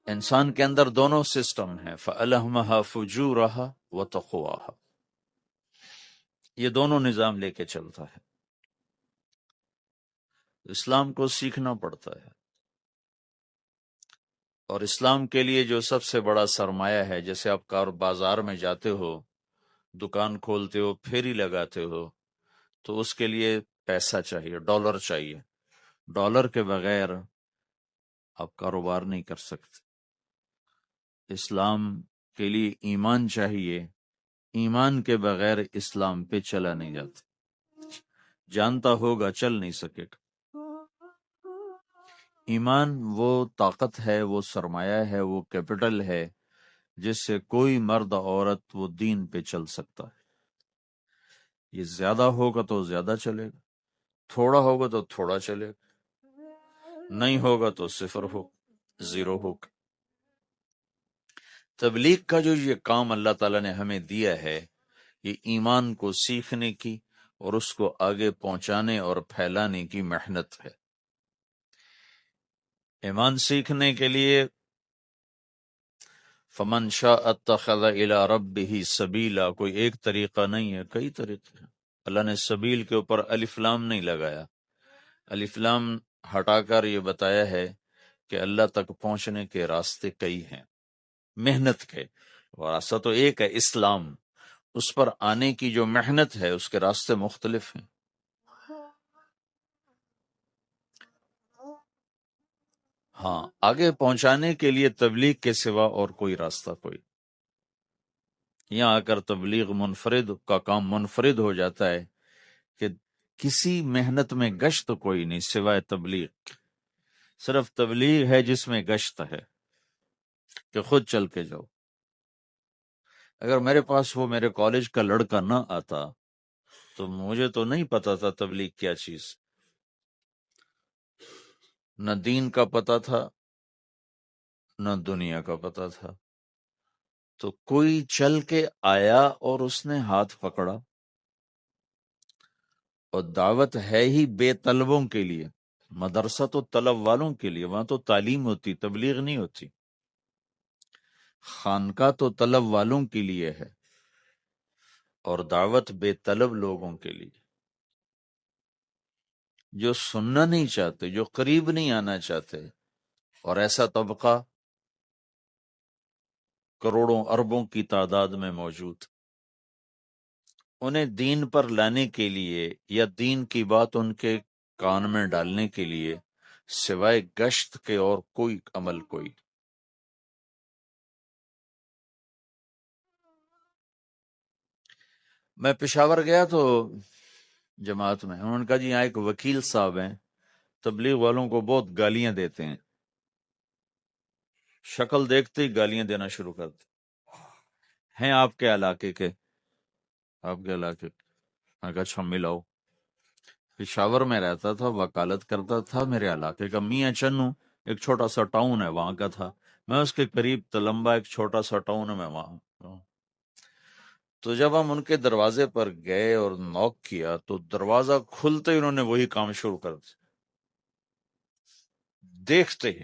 انسان کے اندر دونوں سسٹم ہیں، فَأَلْهَمَهَا فُجُورَهَا وَتَقْوَاهَا، یہ دونوں نظام لے کے چلتا ہے۔ اسلام کو سیکھنا پڑتا ہے، اور اسلام کے لیے جو سب سے بڑا سرمایہ ہے، جیسے آپ بازار میں جاتے ہو، دکان کھولتے ہو، پھیری لگاتے ہو، تو اس کے لیے پیسہ چاہیے، ڈالر چاہیے۔ ڈالر کے بغیر آپ کاروبار نہیں کر سکتے۔ اسلام کے لیے ایمان چاہیے، ایمان کے بغیر اسلام پہ چلا نہیں جاتا، جانتا ہوگا چل نہیں سکے گا۔ ایمان وہ طاقت ہے، وہ سرمایہ ہے، وہ کیپٹل ہے جس سے کوئی مرد عورت وہ دین پہ چل سکتا ہے۔ یہ زیادہ ہوگا تو زیادہ چلے گا، تھوڑا ہوگا تو تھوڑا چلے گا، نہیں ہوگا تو صفر ہو، زیرو ہوگا۔ تبلیغ کا جو یہ کام اللہ تعالیٰ نے ہمیں دیا ہے، یہ ایمان کو سیکھنے کی اور اس کو آگے پہنچانے اور پھیلانے کی محنت ہے۔ ایمان سیکھنے کے لیے فمن شاء اتخذ الی ربہ سبیلا، کوئی ایک طریقہ نہیں ہے، کئی طریقے ہیں۔ اللہ نے سبیل کے اوپر الف لام نہیں لگایا، الف لام ہٹا کر یہ بتایا ہے کہ اللہ تک پہنچنے کے راستے کئی ہیں، محنت کے۔ راستہ تو ایک ہے اسلام، اس پر آنے کی جو محنت ہے اس کے راستے مختلف ہیں۔ ہاں، آگے پہنچانے کے لیے تبلیغ کے سوا اور کوئی راستہ کوئی، یہاں آ کر تبلیغ منفرد کا کام منفرد ہو جاتا ہے کہ کسی محنت میں گشت کوئی نہیں سوائے تبلیغ، صرف تبلیغ ہے جس میں گشت ہے کہ خود چل کے جاؤ۔ اگر میرے پاس وہ میرے کالج کا لڑکا نہ آتا تو مجھے تو نہیں پتا تھا تبلیغ کیا چیز، نہ دین کا پتا تھا نہ دنیا کا پتا تھا۔ تو کوئی چل کے آیا اور اس نے ہاتھ پکڑا، اور دعوت ہے ہی بے طلبوں کے لیے، مدرسہ تو طلب والوں کے لیے، وہاں تو تعلیم ہوتی، تبلیغ نہیں ہوتی۔ خانقاہ تو طلب والوں کے لیے ہے، اور دعوت بے طلب لوگوں کے لیے، جو سننا نہیں چاہتے، جو قریب نہیں آنا چاہتے، اور ایسا طبقہ کروڑوں اربوں کی تعداد میں موجود، انہیں دین پر لانے کے لیے یا دین کی بات ان کے کان میں ڈالنے کے لیے سوائے گشت کے اور کوئی عمل کوئی۔ میں پشاور گیا تو جماعت میں انہوں نے کہا جی یہاں ایک وکیل صاحب ہیں، تبلیغ والوں کو بہت گالیاں دیتے ہیں، شکل دیکھتے ہی گالیاں دینا شروع کرتے ہیں۔ آپ کے علاقے کے؟ آپ کے علاقے کے؟ میں کہا اچھا ملاؤ۔ پشاور میں رہتا تھا، وکالت کرتا تھا، میرے علاقے کا میاں چنو ایک چھوٹا سا ٹاؤن ہے وہاں کا تھا، میں اس کے قریب تلمبا ایک چھوٹا سا ٹاؤن ہے، میں وہاں۔ تو جب ہم ان کے دروازے پر گئے اور نوک کیا تو دروازہ کھلتے ہی انہوں نے وہی کام شروع کر دیا، دیکھتے ہی۔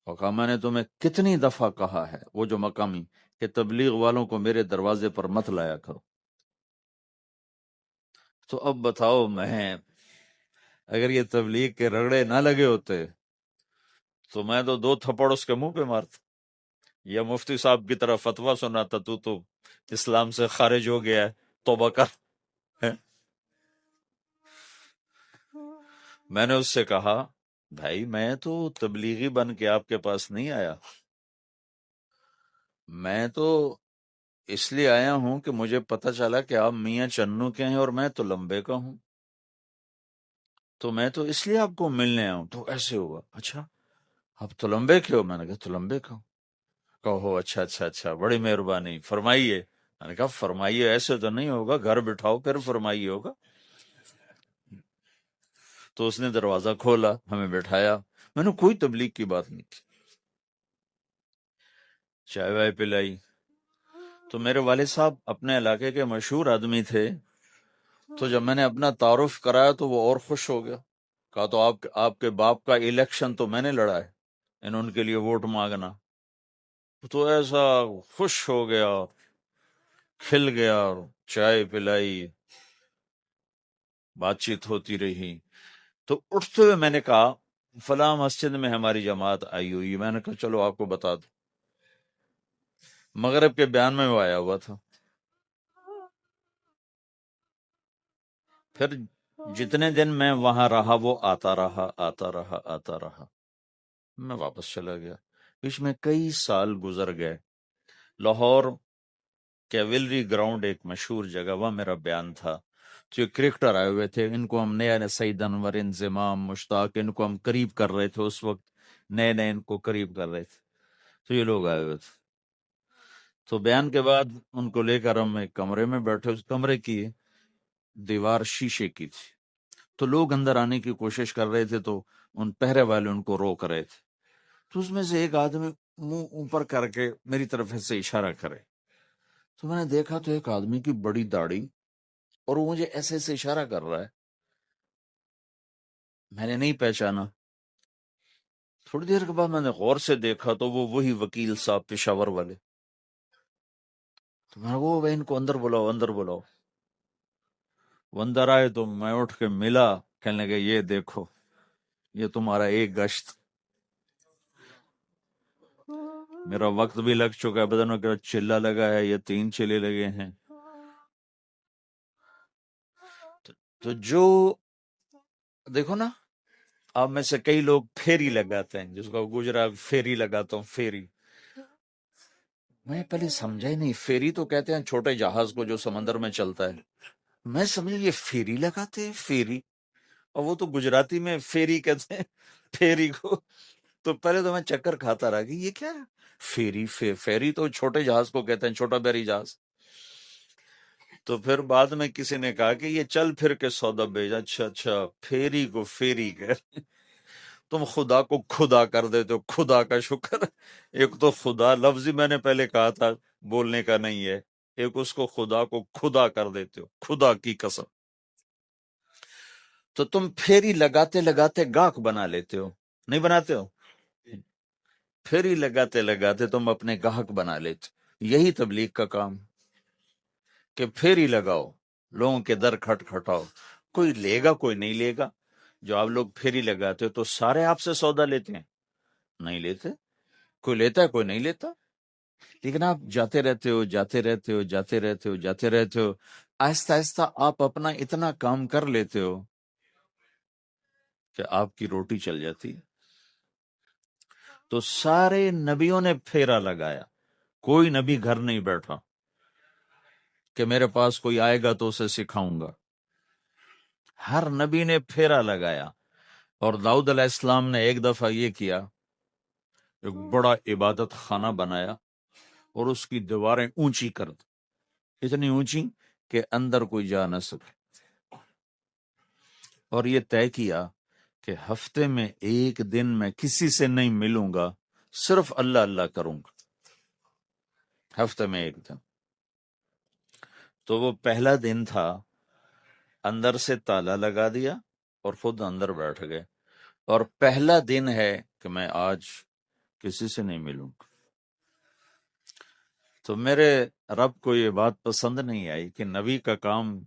اور کہا میں نے تمہیں کتنی دفعہ کہا ہے، وہ جو مقامی، کہ تبلیغ والوں کو میرے دروازے پر مت لایا کرو۔ تو اب بتاؤ، میں اگر یہ تبلیغ کے رگڑے نہ لگے ہوتے تو میں تو دو تھپڑ اس کے منہ پہ مارتا، یا مفتی صاحب کی طرح فتویٰ سناتا تو اسلام سے خارج ہو گیا ہے، توبہ کر۔ میں نے اس سے کہا بھائی میں تو تبلیغی بن کے آپ کے پاس نہیں آیا، میں تو اس لیے آیا ہوں کہ مجھے پتہ چلا کہ آپ میاں چنو کے ہیں اور میں تو لمبے کا ہوں، تو میں تو اس لیے آپ کو ملنے آیا ہوں۔ تو ایسے ہوا، اچھا آپ تو لمبے کے ہو؟ میں نے کہا تو لمبے کا ہوں۔ کہو اچھا اچھا اچھا، بڑی مہربانی، فرمائیے۔ میں نے کہا فرمائیے ایسے تو نہیں ہوگا، گھر بٹھاؤ پھر فرمائیے ہوگا۔ تو اس نے دروازہ کھولا، ہمیں بٹھایا، میں نے کوئی تبلیغ کی بات نہیں کی، چائے وائے پلائی۔ تو میرے والد صاحب اپنے علاقے کے مشہور آدمی تھے، تو جب میں نے اپنا تعارف کرایا تو وہ اور خوش ہو گیا، کہا تو آپ کے باپ کا الیکشن تو میں نے لڑا ہے، ان کے لیے ووٹ مانگنا۔ تو ایسا خوش ہو گیا، کھل گیا، چائے پلائی، بات چیت ہوتی رہی۔ تو اٹھتے ہوئے میں نے کہا فلاں مسجد میں ہماری جماعت آئی ہوئی، میں نے کہا چلو آپ کو بتا دوں۔ مغرب کے بیان میں وہ آیا ہوا تھا۔ پھر جتنے دن میں وہاں رہا وہ آتا رہا، میں واپس چلا گیا۔ بیچ میں کئی سال گزر گئے۔ لاہور کیولری گراؤنڈ ایک مشہور جگہ، وہاں میرا بیان تھا۔ جو کرکٹر آئے ہوئے تھے، ان کو ہم نیا سعید انور، انضمام، مشتاق، ان کو ہم قریب کر رہے تھے اس وقت، نئے ان کو قریب کر رہے تھے۔ تو یہ لوگ آئے ہوئے تھے۔ تو بیان کے بعد ان کو لے کر ہم ایک کمرے میں بیٹھے، اس کمرے کی دیوار شیشے کی تھی۔ تو لوگ اندر آنے کی کوشش کر رہے تھے، تو ان پہرے والے ان کو روک رہے تھے۔ تو اس میں سے ایک آدمی منہ اوپر کر کے میری طرف سے اشارہ کرے، تو میں نے دیکھا تو ایک آدمی کی بڑی داڑھی، اور وہ مجھے ایسے ایسے اشارہ کر رہا ہے۔ میں نے نہیں پہچانا۔ تھوڑی دیر کے بعد میں نے غور سے دیکھا تو وہ وہی وکیل صاحب پشاور والے۔ تو میں نے وہ ان کو اندر بلاؤ، اندر بلاؤ۔ وہ اندر آئے تو میں اٹھ کے ملا، کہنے لگے یہ دیکھو، یہ تمہارا ایک گشت، میرا وقت بھی لگ چکا ہے، بدنوں کا چلہ لگا ہے، یہ 3 چلے لگے ہیں۔ تو جو دیکھو نا، آپ میں سے کئی لوگ پھیری لگاتے ہیں، جس کو گجرا پھیری لگاتا ہوں، پھیری۔ میں پہلے سمجھا ہی نہیں، پھیری تو کہتے ہیں چھوٹے جہاز کو جو سمندر میں چلتا ہے، میں سمجھا یہ پھیری لگاتے ہیں، پھیری، اور وہ تو گجراتی میں پھیری کہتے ہیں پھیری کو۔ تو پہلے تو میں چکر کھاتا رہا کہ یہ کیا ہے پھیری، فیری تو چھوٹے جہاز کو کہتے ہیں، چھوٹا بحری جہاز۔ تو پھر بعد میں کسی نے کہا کہ یہ چل پھر کے سودا بھیجا، اچھا پھیری کو فیری کہہ، تم خدا کو خدا کر دیتے ہو، خدا کا شکر۔ ایک تو خدا لفظ ہی میں نے پہلے کہا تھا بولنے کا نہیں ہے، ایک اس کو خدا کو خدا کر دیتے ہو، خدا کی قسم۔ تو تم پھیری لگاتے لگاتے گاہک بنا لیتے ہو، نہیں بناتے ہو؟ پھیری لگاتے لگاتے تم اپنے گاہک بنا لیتے۔ یہی تبلیغ کا کام، کہ پھیری لگاؤ، لوگوں کے در کھٹ کھٹاؤ، کوئی لے گا کوئی نہیں لے گا۔ جو آپ لوگ پھیری لگاتے ہو تو سارے آپ سے سودا لیتے ہیں؟ نہیں لیتے، کوئی لیتا ہے کوئی نہیں لیتا۔ لیکن آپ جاتے رہتے ہو، جاتے رہتے ہو، جاتے رہتے ہو، جاتے رہتے ہو، آہستہ آہستہ آپ اپنا اتنا کام کر لیتے ہو کہ آپ کی روٹی چل جاتی ہے۔ تو سارے نبیوں نے پھیرا لگایا، کوئی نبی گھر نہیں بیٹھا کہ میرے پاس کوئی آئے گا تو اسے سکھاؤں گا۔ ہر نبی نے پھیرا لگایا۔ اور داؤد علیہ السلام نے ایک دفعہ یہ کیا، ایک بڑا عبادت خانہ بنایا اور اس کی دیواریں اونچی کر دی، اتنی اونچی کہ اندر کوئی جا نہ سکے، اور یہ طے کیا کہ ہفتے میں ایک دن میں کسی سے نہیں ملوں گا، صرف اللہ اللہ کروں گا، ہفتے میں ایک دن۔ تو وہ پہلا دن تھا، اندر سے تالا لگا دیا اور خود اندر بیٹھ گئے، اور پہلا دن ہے کہ میں آج کسی سے نہیں ملوں گا۔ تو میرے رب کو یہ بات پسند نہیں آئی کہ نبی کا کام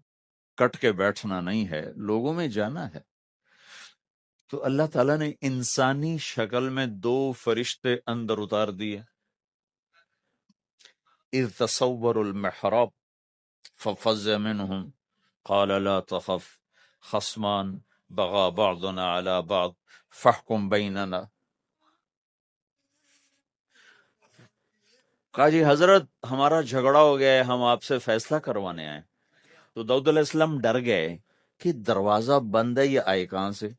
کٹ کے بیٹھنا نہیں ہے، لوگوں میں جانا ہے۔ تو اللہ تعالیٰ نے انسانی شکل میں 2 فرشتے اندر اتار دیے۔ اذ تصور المحراب ففزع منهم قال لا تخف خصمان بغى بعضنا على بعض فاحكم بيننا۔ کہا جی حضرت ہمارا جھگڑا ہو گیا ہے، ہم آپ سے فیصلہ کروانے آئے۔ تو داؤد علیہ السلام ڈر گئے کہ دروازہ بند ہے، یہ آئے کہاں سے؟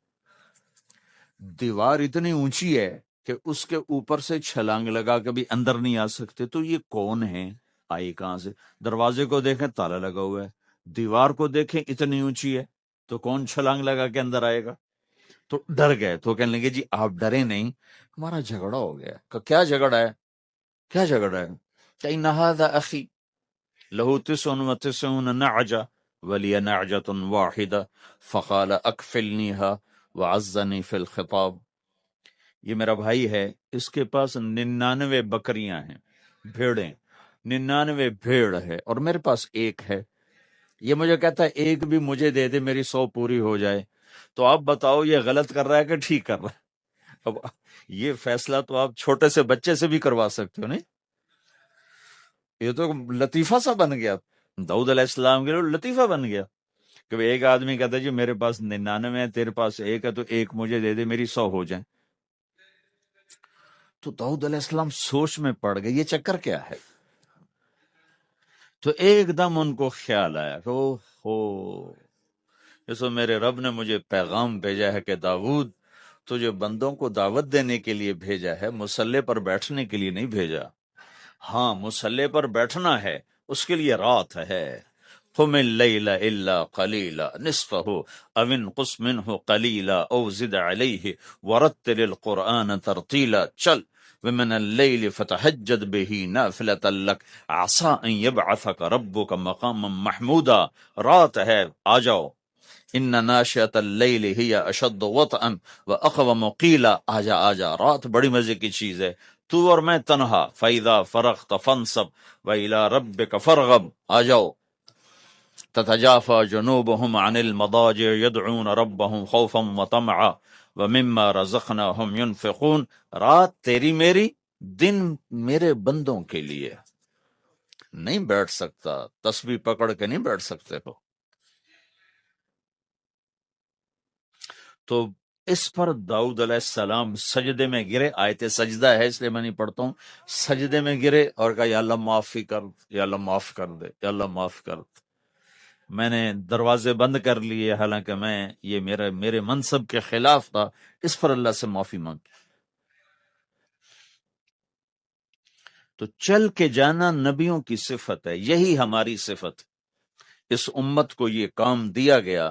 دیوار اتنی اونچی ہے کہ اس کے اوپر سے چھلانگ لگا کے بھی اندر نہیں آ سکتے، تو یہ کون ہے، آئے کہاں سے؟ دروازے کو دیکھیں تالا لگا ہوا ہے، دیوار کو دیکھیں اتنی اونچی ہے، تو کون چھلانگ لگا کے اندر آئے گا؟ تو ڈر گئے۔ تو کہنے لگے جی آپ ڈرے نہیں، ہمارا جھگڑا ہو گیا۔ کہ کیا جھگڑا ہے؟ کیا جھگڑا ہے؟ کہ هذا اخی له 99 نعجة ولی نعجة واحدة فقال اکفلنیها وعزنی فی الخطاب. یہ میرا بھائی ہے، اس کے پاس 99 بکریاں ہیں، بھیڑیں، 99 بھیڑ ہے، اور میرے پاس ایک ہے. یہ مجھے کہتا ہے ایک بھی مجھے دے دے، میری 100 پوری ہو جائے. تو آپ بتاؤ یہ غلط کر رہا ہے کہ ٹھیک کر رہا ہے؟ اب یہ فیصلہ تو آپ چھوٹے سے بچے سے بھی کروا سکتے ہو. نہیں، یہ تو لطیفہ سا بن گیا، داؤد علیہ السلام کے لیے لطیفہ بن گیا کہ ایک آدمی کہتا ہے جی میرے پاس 99 ہے، تیرے پاس ایک ہے، تو ایک مجھے دے دے، میری 100 ہو جائیں. تو داؤد علیہ السلام سوچ میں پڑ گئے یہ چکر کیا ہے. تو ایک دم ان کو خیال آیا کہ ہو، جیسے میرے رب نے مجھے پیغام بھیجا ہے کہ داؤد تجھے بندوں کو دعوت دینے کے لیے بھیجا ہے، مسلح پر بیٹھنے کے لیے نہیں بھیجا. ہاں مسلح پر بیٹھنا ہے، اس کے لیے رات ہے. قم اللیل الا قلیلا نصفہ او انقص منہ قلیلا او زد علیہ ورتل القرآن ترتیلا. چل ومن اللیل فتہجد بہ نافلۃ لک عسى ان یبعثک ربک مقاما محمودا. رات ہے، آ جاؤ. ان ناشئۃ اللیل ہی اشد وطئا واقوم قیلا. آجا آجا، رات بڑی مزے کی چیز ہے، تو اور میں تنہا. فَإِذَا فَرَغْتَ فَانصَبْ وَإِلَىٰ رَبِّكَ فَارْغَب. آ جاؤ. تتجافى جنوبهم عن المضاجع يدعون ربهم خوفا وطمعا ومما رزقناهم ينفقون. رات تیری میری، دن میرے بندوں کے لیے. نہیں بیٹھ سکتا، تسبیح پکڑ کے نہیں بیٹھ سکتے ہو. تو اس پر داؤد علیہ السلام سجدے میں گرے. آیت سجدہ ہے اس لیے میں نہیں پڑھتا ہوں. سجدے میں گرے اور کہا یا اللہ معافی کر، یا اللہ معاف کر دے، یا اللہ معاف کر دے. میں نے دروازے بند کر لیے، حالانکہ یہ میرے منصب کے خلاف تھا، اس پر اللہ سے معافی مانگ. تو چل کے جانا نبیوں کی صفت ہے، یہی ہماری صفت. اس امت کو یہ کام دیا گیا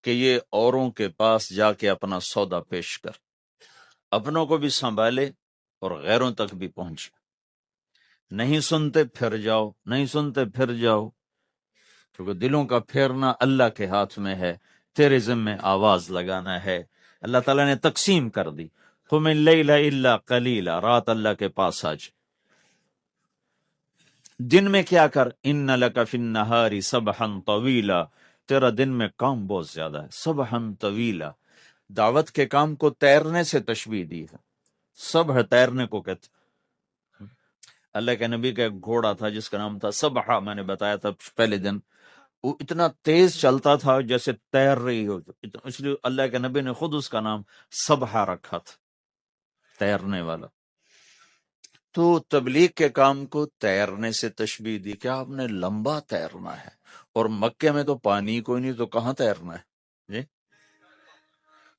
کہ یہ اوروں کے پاس جا کے اپنا سودا پیش کر، اپنوں کو بھی سنبھالے اور غیروں تک بھی پہنچے. نہیں سنتے پھر جاؤ، نہیں سنتے پھر جاؤ، کیونکہ دلوں کا پھیرنا اللہ کے ہاتھ میں ہے، تیرے ذمہ آواز لگانا ہے. اللہ تعالیٰ نے تقسیم کر دی. قم اللیل الا قلیلا، رات اللہ کے پاس آج. دن میں کیا کر، ان لک فی النہار سبحا طویلا، تیرا دن میں کام بہت زیادہ ہے. سبحا طویلا، دعوت کے کام کو تیرنے سے تشبیہ دی ہے. سبح تیرنے کو کہتے. اللہ کے نبی کا ایک گھوڑا تھا جس کا نام تھا سبحہ، میں نے بتایا تھا پہلے دن. وہ اتنا تیز چلتا تھا جیسے تیر رہی ہو، اس لیے اللہ کے نبی نے خود اس کا نام سبحہ رکھا تھا، تیرنے والا. تو تبلیغ کے کام کو تیرنے سے تشبیہ دی کہ آپ نے لمبا تیرنا ہے. اور مکے میں تو پانی کوئی نہیں، تو کہاں تیرنا ہے جی؟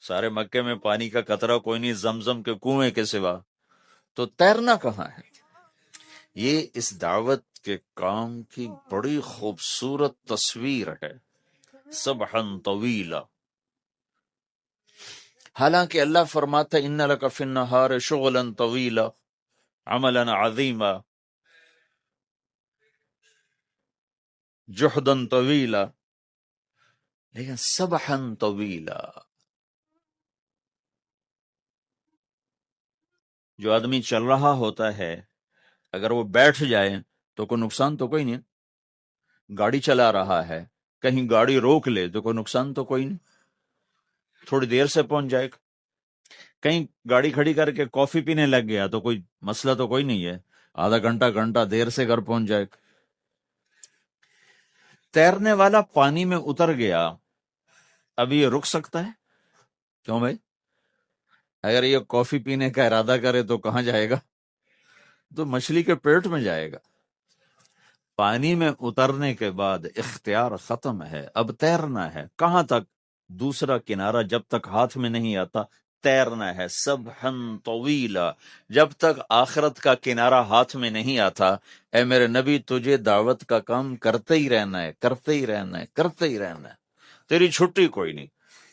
سارے مکے میں پانی کا قطرہ کوئی نہیں زمزم کے کنویں کے سوا، تو تیرنا کہاں ہے؟ یہ اس دعوت کے کام کی بڑی خوبصورت تصویر ہے، سبحا طویلا. حالانکہ اللہ فرماتا ہے ان لک فی النہار شغلا طویلا عملا عظیما جہدا طویلا، لیکن سبحا طویلا. جو آدمی چل رہا ہوتا ہے اگر وہ بیٹھ جائے تو کوئی نقصان تو کوئی نہیں. گاڑی چلا رہا ہے، کہیں گاڑی روک لے تو کوئی نقصان تو کوئی نہیں، تھوڑی دیر سے پہنچ جائے گا. کہیں گاڑی کھڑی کر کے کافی پینے لگ گیا تو کوئی مسئلہ تو کوئی نہیں ہے، آدھا گھنٹہ دیر سے گھر پہنچ جائے گا. تیرنے والا پانی میں اتر گیا، اب یہ رک سکتا ہے؟ کیوں بھائی؟ اگر یہ کافی پینے کا ارادہ کرے تو کہاں جائے گا؟ تو مچھلی کے پیٹ میں جائے گا. پانی میں اترنے کے بعد اختیار ختم ہے، اب تیرنا ہے. کہاں تک؟ دوسرا کنارہ جب تک ہاتھ میں نہیں آتا تیرنا ہے. سبحا طویلا، جب تک آخرت کا کنارہ ہاتھ میں نہیں آتا اے میرے نبی تجھے دعوت کا کام کرتے ہی رہنا ہے، کرتے ہی رہنا ہے، کرتے ہی رہنا ہے، تیری چھٹی کوئی نہیں.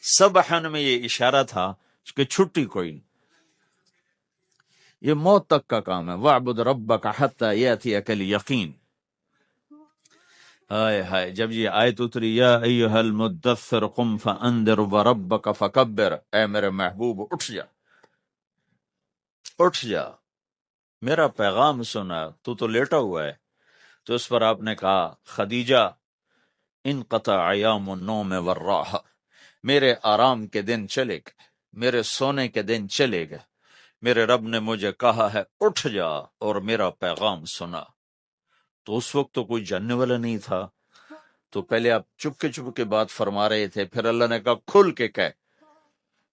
سبحن میں یہ اشارہ تھا کہ چھٹی کوئی نہیں، یہ موت تک کا کام ہے. وَاعْبُدْ رَبَّكَ حَتَّى يَأْتِيَكَ الْيَقِينُ. ہائے ہائے، جب یہ آیت اتری یا ایھا المدثر قم فانذر وربک فکبر، اے میرے محبوب اٹھ جا، اٹھ جا، میرا پیغام سنا، تو لیٹا ہوا ہے۔ تو اس پر آپ نے کہا خدیجہ انقطع ایام النوم والراحہ، میرے آرام کے دن چلے گئے، میرے سونے کے دن چلے گئے، میرے رب نے مجھے کہا ہے اٹھ جا اور میرا پیغام سنا۔ تو اس وقت تو کوئی جاننے والا نہیں تھا، تو پہلے آپ چپ کے بات فرما رہے تھے، پھر اللہ نے کہا کھل کے کہہ،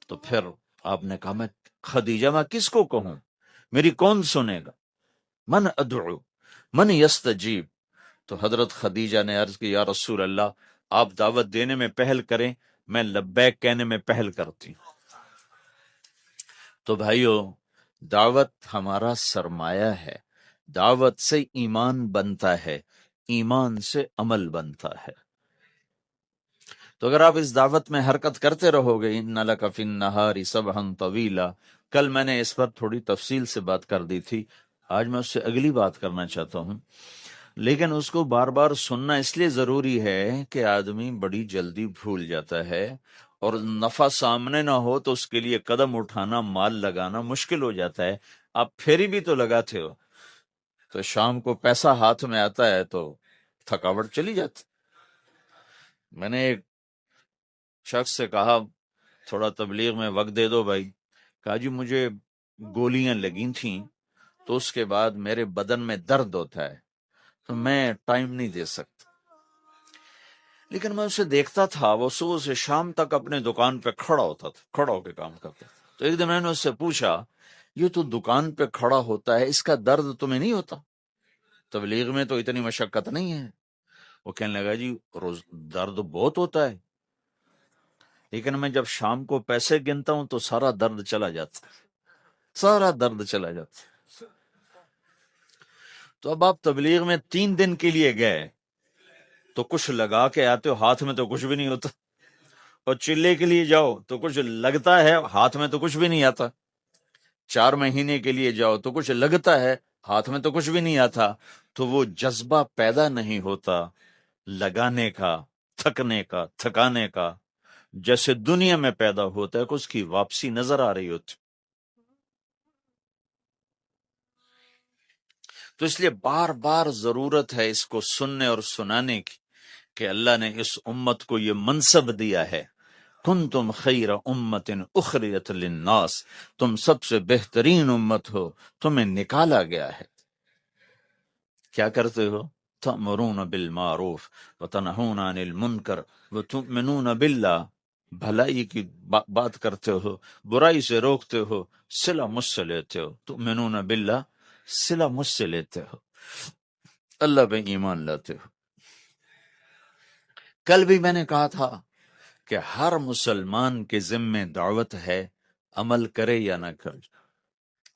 تو پھر آپ نے کہا میں خدیجہ میں کس کو کہوں، میری کون سنے گا، من ادعو من یستجیب۔ تو حضرت خدیجہ نے عرض کی یا رسول اللہ آپ دعوت دینے میں پہل کریں، میں لبیک کہنے میں پہل کرتی ہوں۔ تو بھائیو، دعوت ہمارا سرمایہ ہے، دعوت سے ایمان بنتا ہے، ایمان سے عمل بنتا ہے۔ تو اگر آپ اس دعوت میں حرکت کرتے رہو گے، ان لک فی النہار سبحا طویلا، کل میں نے اس پر تھوڑی تفصیل سے بات کر دی تھی، آج میں اس سے اگلی بات کرنا چاہتا ہوں، لیکن اس کو بار بار سننا اس لیے ضروری ہے کہ آدمی بڑی جلدی بھول جاتا ہے، اور نفع سامنے نہ ہو تو اس کے لیے قدم اٹھانا، مال لگانا مشکل ہو جاتا ہے۔ آپ پھیری بھی تو لگاتے ہو، تو شام کو پیسہ ہاتھ میں آتا ہے تو تھکاوٹ چلی جاتی۔ میں نے ایک شخص سے کہا تھوڑا تبلیغ میں وقت دے دو بھائی، کہا جی مجھے گولیاں لگی تھیں تو اس کے بعد میرے بدن میں درد ہوتا ہے تو میں ٹائم نہیں دے سکتا، لیکن میں اسے دیکھتا تھا وہ صبح سے شام تک اپنے دکان پہ کھڑا ہوتا تھا، کھڑا ہو کے کام کرتا تھا۔ تو ایک دن میں نے اس سے پوچھا یہ تو دکان پہ کھڑا ہوتا ہے، اس کا درد تمہیں نہیں ہوتا؟ تبلیغ میں تو اتنی مشقت نہیں ہے۔ وہ کہنے لگا جی روز درد بہت ہوتا ہے، لیکن میں جب شام کو پیسے گنتا ہوں تو سارا درد چلا جاتا ہے، سارا درد چلا جاتا ہے۔ تو اب آپ تبلیغ میں 3 دن کے لیے گئے تو کچھ لگا کے آتے ہو، ہاتھ میں تو کچھ بھی نہیں ہوتا، اور چلے کے لیے جاؤ تو کچھ لگتا ہے، ہاتھ میں تو کچھ بھی نہیں آتا، 4 مہینے کے لیے جاؤ تو کچھ لگتا ہے، ہاتھ میں تو کچھ بھی نہیں آتا۔ تو وہ جذبہ پیدا نہیں ہوتا لگانے کا، تھکنے کا، تھکانے کا، جیسے دنیا میں پیدا ہوتا ہے کہ اس کی واپسی نظر آ رہی ہوتی۔ تو اس لیے بار بار ضرورت ہے اس کو سننے اور سنانے کی کہ اللہ نے اس امت کو یہ منصب دیا ہے، کنتم خیر امت اخرجت للناس، تم سب سے بہترین امت ہو، تمہیں نکالا گیا ہے۔ کیا کرتے ہو؟ تأمرون بالمعروف وتنہون عن المنکر وتؤمنون باللہ، بھلائی کی بات کرتے ہو، برائی سے روکتے ہو، صلہ مجھ سے لیتے ہو، تؤمنون باللہ، صلہ مجھ سے لیتے ہو، اللہ پہ ایمان لاتے ہو۔ کل بھی میں نے کہا تھا کہ ہر مسلمان کے ذمے دعوت ہے، عمل کرے یا نہ کرے۔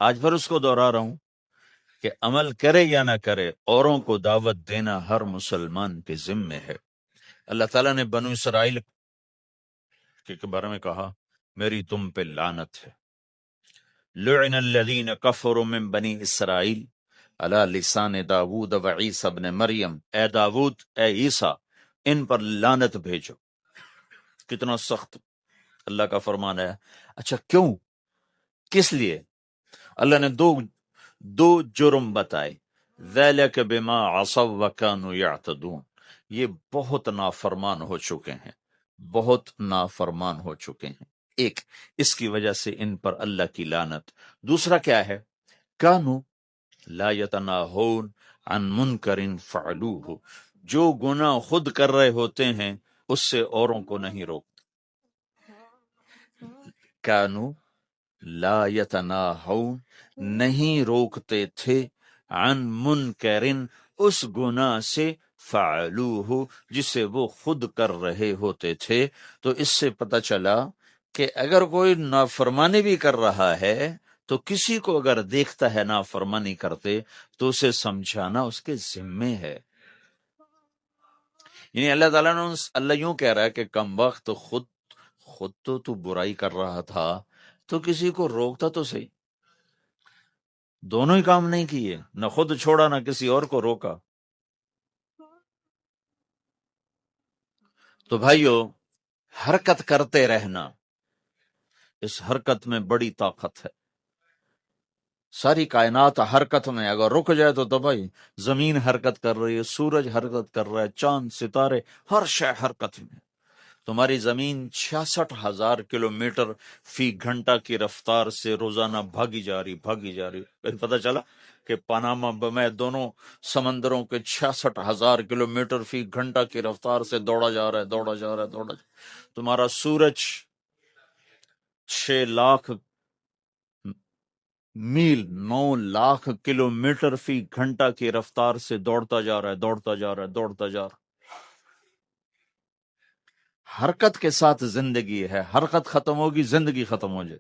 آج پھر اس کو دوہرا رہا ہوں کہ عمل کرے یا نہ کرے، اوروں کو دعوت دینا ہر مسلمان کے ذمے ہے۔ اللہ تعالیٰ نے بنو اسرائیل کے بارے میں کہا میری تم پہ لعنت ہے، لعن الذین کفروا من بنی اسرائیل علی لسان داود و عیسیٰ ابن مریم، اے داود، اے عیسیٰ، ان پر لعنت بھیجو۔ کتنا سخت اللہ کا فرمان ہے۔ اچھا کیوں، کس لیے؟ اللہ نے دو جرم بتائے، ذَلِكَ بِمَا عَصَوْا وَكَانُوا يَعْتَدُونَ، یہ بہت نافرمان ہو چکے ہیں، بہت نافرمان ہو چکے ہیں۔ ایک، اس کی وجہ سے ان پر اللہ کی لعنت۔ دوسرا کیا ہے؟ کانوا لا یتناہون عن منکر فعلوہ، جو گناہ خود کر رہے ہوتے ہیں اس سے اوروں کو نہیں روکتے۔ کانوا لا یتناہون، نہیں روکتے تھے، عن منکرن، اس گناہ سے، فعلوہ، جسے وہ خود کر رہے ہوتے تھے۔ تو اس سے پتہ چلا کہ اگر کوئی نافرمانی بھی کر رہا ہے تو کسی کو اگر دیکھتا ہے نافرمانی کرتے تو اسے سمجھانا اس کے ذمے ہے۔ یعنی اللہ تعالیٰ نے اللہ یوں کہہ رہا ہے کہ کم وقت خود تو برائی کر رہا تھا تو کسی کو روکتا تو صحیح، دونوں ہی کام نہیں کیے، نہ خود چھوڑا نہ کسی اور کو روکا۔ تو بھائیو، حرکت کرتے رہنا، اس حرکت میں بڑی طاقت ہے۔ ساری کائنات حرکت میں، اگر رک جائے تو بھائی زمین حرکت کر رہی ہے، سورج حرکت کر رہا ہے، چاند ستارے ہر شے حرکت میں۔ تمہاری زمین 66,000 کلومیٹر فی گھنٹہ کی رفتار سے روزانہ بھاگی جا رہی۔ کہیں پتہ چلا کہ پاناما میں دونوں سمندروں کے 66,000 کلومیٹر فی گھنٹہ کی رفتار سے دوڑا جا رہا ہے۔ تمہارا سورج 6 لاکھ میل 9 لاکھ کلومیٹر فی گھنٹہ کی رفتار سے دوڑتا جا رہا ہے۔ حرکت کے ساتھ زندگی ہے، حرکت ختم ہوگی زندگی ختم ہو جائے۔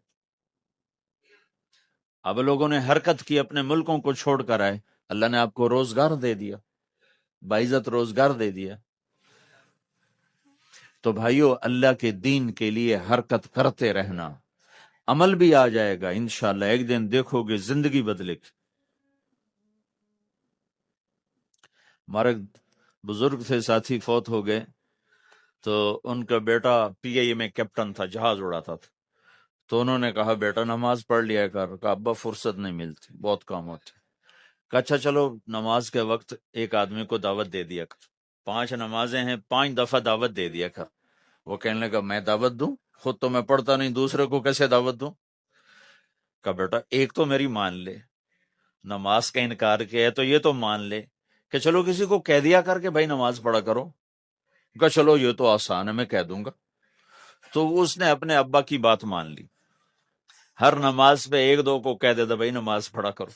اب لوگوں نے حرکت کی، اپنے ملکوں کو چھوڑ کر آئے، اللہ نے آپ کو روزگار دے دیا، باعزت روزگار دے دیا۔ تو بھائیو، اللہ کے دین کے لیے حرکت کرتے رہنا، عمل بھی آ جائے گا انشاءاللہ، ایک دن دیکھو گے زندگی بدلے گی۔ ہمارے بزرگ تھے، ساتھی فوت ہو گئے، تو ان کا بیٹا پی آئی اے میں کیپٹن تھا، جہاز اڑاتا تھا۔ تو انہوں نے کہا بیٹا نماز پڑھ لیا کر، کہا ابا فرصت نہیں ملتی، بہت کام ہوتے۔ کہا اچھا چلو نماز کے وقت ایک آدمی کو دعوت دے دیا کر، 5 نمازیں ہیں، 5 دفعہ دعوت دے دیا کر۔ وہ کہنے لگا میں دعوت دوں؟ خود تو میں پڑھتا نہیں، دوسرے کو کیسے دعوت دوں؟ کہا بیٹا ایک تو میری مان لے، نماز کا انکار کیا ہے تو یہ تو مان لے کہ چلو کسی کو کہہ دیا کر کہ بھائی نماز پڑھا کرو۔ کہا چلو یہ تو آسان ہے، میں کہہ دوں گا۔ تو اس نے اپنے ابا کی بات مان لی، ہر نماز پہ 1-2 کو کہہ دیتا بھائی نماز پڑھا کرو۔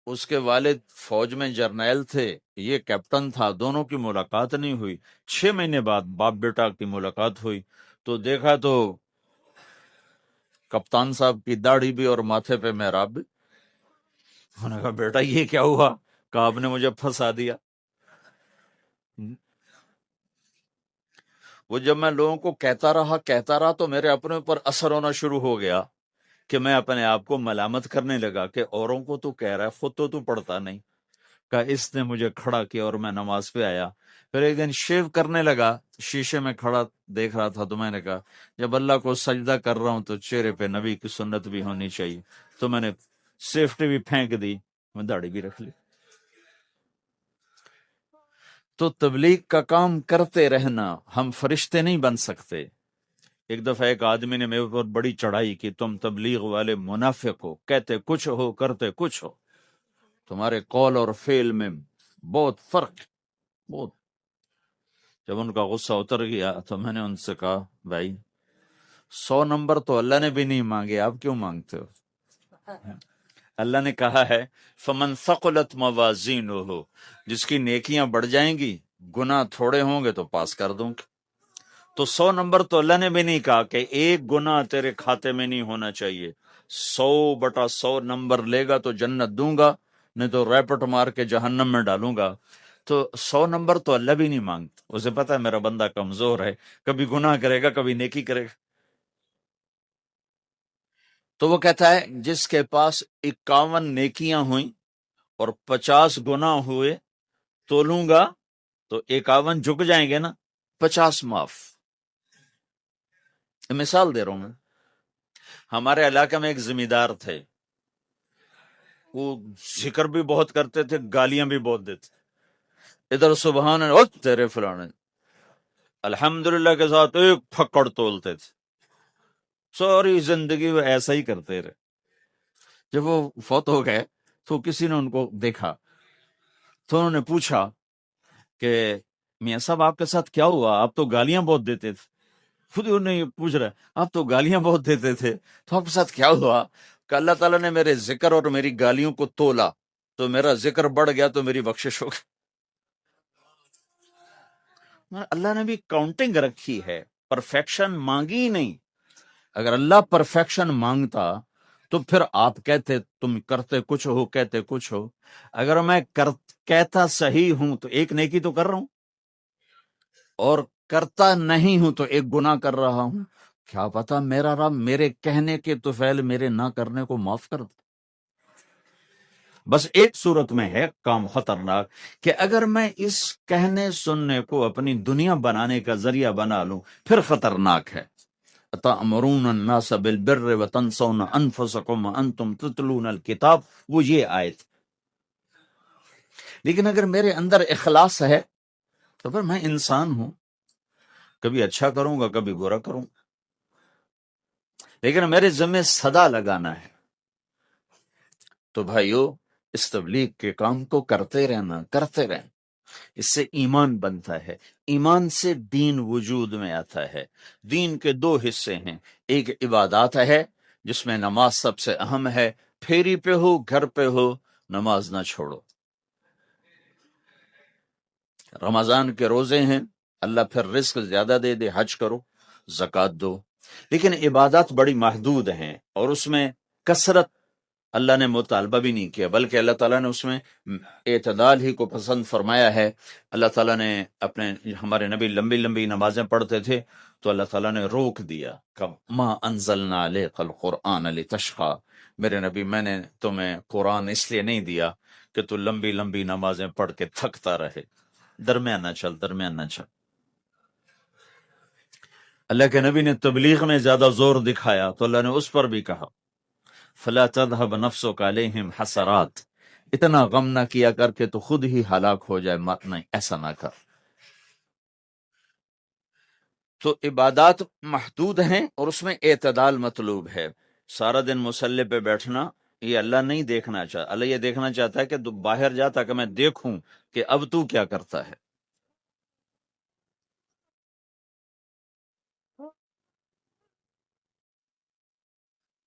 اس کے والد فوج میں جرنیل تھے، یہ کیپٹن تھا، دونوں کی ملاقات نہیں ہوئی۔ 6 مہینے بعد باپ بیٹا کی ملاقات ہوئی، تو دیکھا تو کپتان صاحب کی داڑھی بھی اور ماتھے پہ محراب بھی۔ انہوں نے کہا بیٹا یہ کیا ہوا؟ کہا آپ نے مجھے پھنسا دیا۔ وہ جب میں لوگوں کو کہتا رہا تو میرے اپنے اوپر اثر ہونا شروع ہو گیا کہ میں اپنے آپ کو ملامت کرنے لگا کہ اوروں کو تو کہہ رہا ہے، خود تو پڑھتا نہیں۔ کہا اس نے مجھے کھڑا کیا اور میں نماز پہ آیا۔ پھر ایک دن شیو کرنے لگا، شیشے میں کھڑا دیکھ رہا تھا، تو میں نے کہا جب اللہ کو سجدہ کر رہا ہوں تو چہرے پہ نبی کی سنت بھی ہونی چاہیے، تو میں نے سیفٹی بھی پھینک دی، میں داڑھی بھی رکھ لی۔ تو تبلیغ کا کام کرتے رہنا، ہم فرشتے نہیں بن سکتے۔ ایک دفعہ ایک آدمی نے میرے اوپر بڑی چڑھائی کی، تم تبلیغ والے منافق ہو، کہتے کچھ ہو کرتے کچھ ہو، تمہارے قول اور فعل میں بہت فرق، بہت۔ جب ان کا غصہ اتر گیا تو میں نے ان سے کہا بھائی 100 نمبر تو اللہ نے بھی نہیں مانگے، آپ کیوں مانگتے ہو؟ اللہ نے کہا ہے فمن ثقلت موازینہ، جس کی نیکیاں بڑھ جائیں گی، گناہ تھوڑے ہوں گے تو پاس کر دوں گا۔ تو 100 نمبر تو اللہ نے بھی نہیں کہا کہ ایک گناہ تیرے کھاتے میں نہیں ہونا چاہیے، 100/100 نمبر لے گا تو جنت دوں گا، نہیں تو ریپٹ مار کے جہنم میں ڈالوں گا۔ تو 100 نمبر تو اللہ بھی نہیں مانگتا، اسے پتا ہے میرا بندہ کمزور ہے، کبھی گناہ کرے گا کبھی نیکی کرے گا۔ تو وہ کہتا ہے جس کے پاس 51 نیکیاں ہوئیں اور 50 گناہ ہوئے، تولوں گا تو 51 جھک جائیں گے نا، 50 معاف۔ مثال دے رہا ہوں میں، ہمارے علاقے میں ایک زمیندار تھے، وہ ذکر بھی بہت کرتے تھے، گالیاں بھی بہت دیتے، ادھر سبحان اللہ تیرے فلانے، الحمدللہ کے ساتھ ایک پھکڑ تولتے تھے، ساری زندگی وہ ایسا ہی کرتے رہے۔ جب وہ فوت ہو گئے تو کسی نے ان کو دیکھا، تو انہوں نے پوچھا کہ میاں صاحب آپ کے ساتھ کیا ہوا؟ آپ تو گالیاں بہت دیتے تھے۔ خود ہی انہیں پوچھ رہا ہے آپ تو گالیاں بہت دیتے تھے، تو آپ کے ساتھ کیا ہوا؟ کہ اللہ تعالیٰ نے میرے ذکر اور میری گالیوں کو تولا، تو میرا ذکر بڑھ گیا تو میری بخشش ہو گئی۔ اللہ نے بھی کاؤنٹنگ رکھی ہے، پرفیکشن مانگی ہی نہیں۔ اگر اللہ پرفیکشن مانگتا تو پھر آپ کہتے تم کرتے کچھ ہو کہتے کچھ ہو۔ اگر میں کہتا صحیح ہوں تو ایک نیکی تو کر رہا ہوں، اور کرتا نہیں ہوں تو ایک گناہ کر رہا ہوں۔ کیا پتا میرا رب میرے کہنے کے طفیل میرے نہ کرنے کو معاف کر دے۔ بس ایک صورت میں ہے کام خطرناک کہ اگر میں اس کہنے سننے کو اپنی دنیا بنانے کا ذریعہ بنا لوں پھر خطرناک ہے. تأمرون الناس بالبر وتنسون انفسکم وانتم تتلون الکتاب، وہ یہ آیت. لیکن اگر میرے اندر اخلاص ہے تو پھر میں انسان ہوں، کبھی اچھا کروں گا کبھی برا کروں، لیکن میرے ذمہ صدا لگانا ہے. تو بھائیو اس تبلیغ کے کام کو کرتے رہیں. اس سے ایمان بنتا ہے، ایمان سے دین وجود میں آتا ہے. دین کے دو حصے ہیں، ایک عبادات ہے جس میں نماز سب سے اہم ہے. پھیری پہ ہو گھر پہ ہو نماز نہ چھوڑو. رمضان کے روزے ہیں، اللہ پھر رزق زیادہ دے دے، حج کرو، زکوٰۃ دو. لیکن عبادات بڑی محدود ہیں اور اس میں کثرت اللہ نے مطالبہ بھی نہیں کیا، بلکہ اللہ تعالیٰ نے اس میں اعتدال ہی کو پسند فرمایا ہے. اللہ تعالیٰ نے ہمارے نبی لمبی لمبی نمازیں پڑھتے تھے تو اللہ تعالیٰ نے روک دیا کہ ما انزلنا علیک القرآن لتشقی، میرے نبی میں نے تمہیں قرآن اس لیے نہیں دیا کہ تو لمبی لمبی نمازیں پڑھ کے تھکتا رہے. درمیان نہ چل. اللہ کے نبی نے تبلیغ میں زیادہ زور دکھایا تو اللہ نے اس پر بھی کہا فلا تذهب نفسك عليهم حسرات، اتنا غم نہ کیا کر کے تو خود ہی ہلاک ہو جائے. مت نہیں، ایسا نہ کر. تو عبادات محدود ہیں اور اس میں اعتدال مطلوب ہے. سارا دن مصلی پہ بیٹھنا یہ اللہ نہیں دیکھنا چاہتا. اللہ یہ دیکھنا چاہتا ہے کہ تو باہر جا تاکہ میں دیکھوں کہ اب تو کیا کرتا ہے.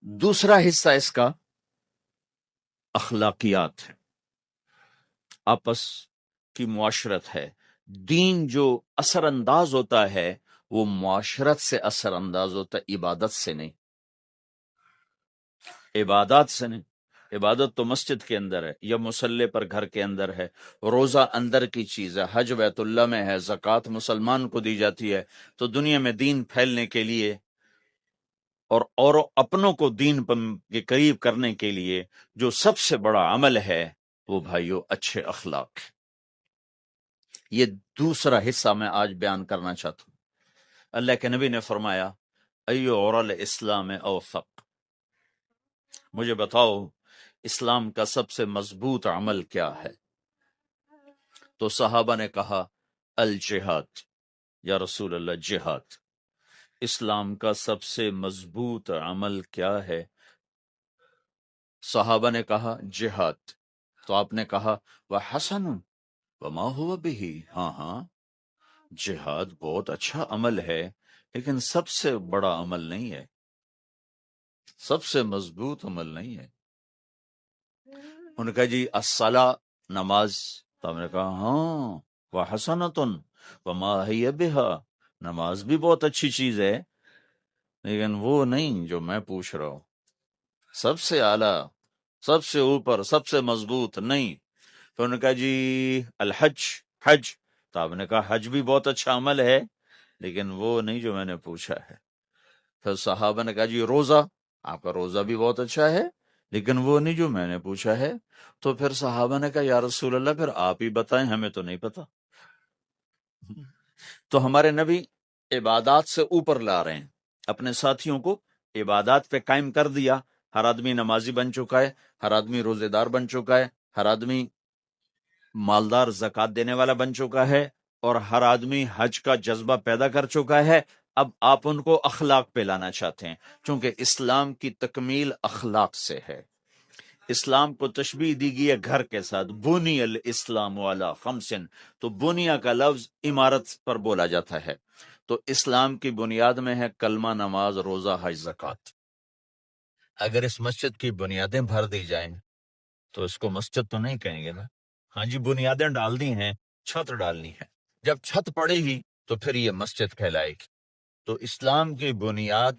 دوسرا حصہ اس کا اخلاقیات ہے، آپس کی معاشرت ہے. دین جو اثر انداز ہوتا ہے وہ معاشرت سے اثر انداز ہوتا ہے، عبادت سے نہیں. عبادات سے نہیں. عبادت تو مسجد کے اندر ہے یا مصلی پر گھر کے اندر ہے، روزہ اندر کی چیز ہے، حج بیت اللہ میں ہے، زکوٰۃ مسلمان کو دی جاتی ہے. تو دنیا میں دین پھیلنے کے لیے اور اپنوں کو دین کے قریب کرنے کے لیے جو سب سے بڑا عمل ہے وہ بھائیو اچھے اخلاق. یہ دوسرا حصہ میں آج بیان کرنا چاہتا ہوں. اللہ کے نبی نے فرمایا ایو اور الاسلام اوثق، مجھے بتاؤ اسلام کا سب سے مضبوط عمل کیا ہے؟ تو صحابہ نے کہا الجہاد، یا رسول اللہ جہاد. اسلام کا سب سے مضبوط عمل کیا ہے؟ صحابہ نے کہا جہاد. تو آپ نے کہا وحسن وما ہوا بہ، ہاں جہاد بہت اچھا عمل ہے لیکن سب سے بڑا عمل نہیں ہے، سب سے مضبوط عمل نہیں ہے. انہوں نے کہا جی الصلاۃ، نماز. تو ہم نے کہا ہاں وحسنۃ وما ہی بہا، نماز بھی بہت اچھی چیز ہے لیکن وہ نہیں جو میں پوچھ رہا ہوں، سب سے اعلیٰ، سب سے اوپر، سب سے مضبوط نہیں. تو انہوں نے کہا جی الحج، حج. تو آپ نے کہا حج بھی بہت اچھا عمل ہے لیکن وہ نہیں جو میں نے پوچھا ہے. پھر صحابہ نے کہا جی روزہ، آپ کا روزہ بھی بہت اچھا ہے لیکن وہ نہیں جو میں نے پوچھا ہے. تو پھر صحابہ نے کہا یا رسول اللہ پھر آپ ہی بتائیں، ہمیں تو نہیں پتا. تو ہمارے نبی عبادات سے اوپر لا رہے ہیں، اپنے ساتھیوں کو عبادات پہ قائم کر دیا. ہر آدمی نمازی بن چکا ہے، ہر آدمی روزے دار بن چکا ہے، ہر آدمی مالدار زکوٰۃ دینے والا بن چکا ہے، اور ہر آدمی حج کا جذبہ پیدا کر چکا ہے. اب آپ ان کو اخلاق پہ لانا چاہتے ہیں چونکہ اسلام کی تکمیل اخلاق سے ہے. اسلام کو تشبیہ دی گئی ہے گھر کے ساتھ، بنی الاسلام علی خمس. تو بنیا کا لفظ عمارت پر بولا جاتا ہے. تو اسلام کی بنیاد میں ہے کلمہ، نماز، روزہ، حج، زکوٰۃ. اگر اس مسجد کی بنیادیں بھر دی جائیں تو اس کو مسجد تو نہیں کہیں گے نا. ہاں جی بنیادیں ڈال دی ہیں، چھت ڈالنی ہے. جب چھت پڑے گی تو پھر یہ مسجد کہلائے گی. تو اسلام کی بنیاد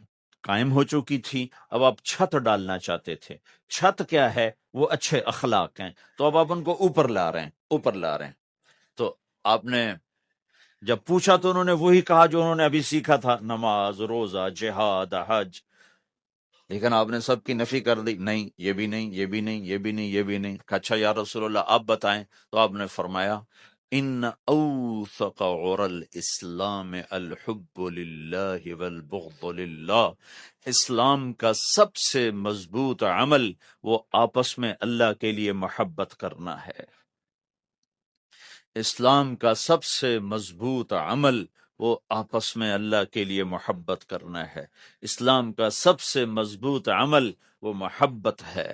قائم ہو چکی تھی، اب آپ چھت ڈالنا چاہتے تھے. چھت کیا ہے؟ وہ اچھے اخلاق ہیں. تو اب آپ ان کو اوپر لا رہے ہیں. تو آپ نے جب پوچھا تو انہوں نے وہی کہا جو انہوں نے ابھی سیکھا تھا، نماز، روزہ، جہاد، حج. لیکن آپ نے سب کی نفی کر دی، نہیں یہ بھی نہیں، یہ بھی نہیں، یہ بھی نہیں، یہ بھی نہیں۔ اچھا یا رسول اللہ آپ بتائیں، تو آپ نے فرمایا ان اوثق عر الاسلام الحب للہ والبغض للہ، اسلام کا سب سے مضبوط عمل وہ آپس میں اللہ کے لیے محبت کرنا ہے۔ اسلام کا سب سے مضبوط عمل وہ آپس میں اللہ کے لیے محبت کرنا ہے۔ اسلام کا سب سے مضبوط عمل وہ محبت ہے،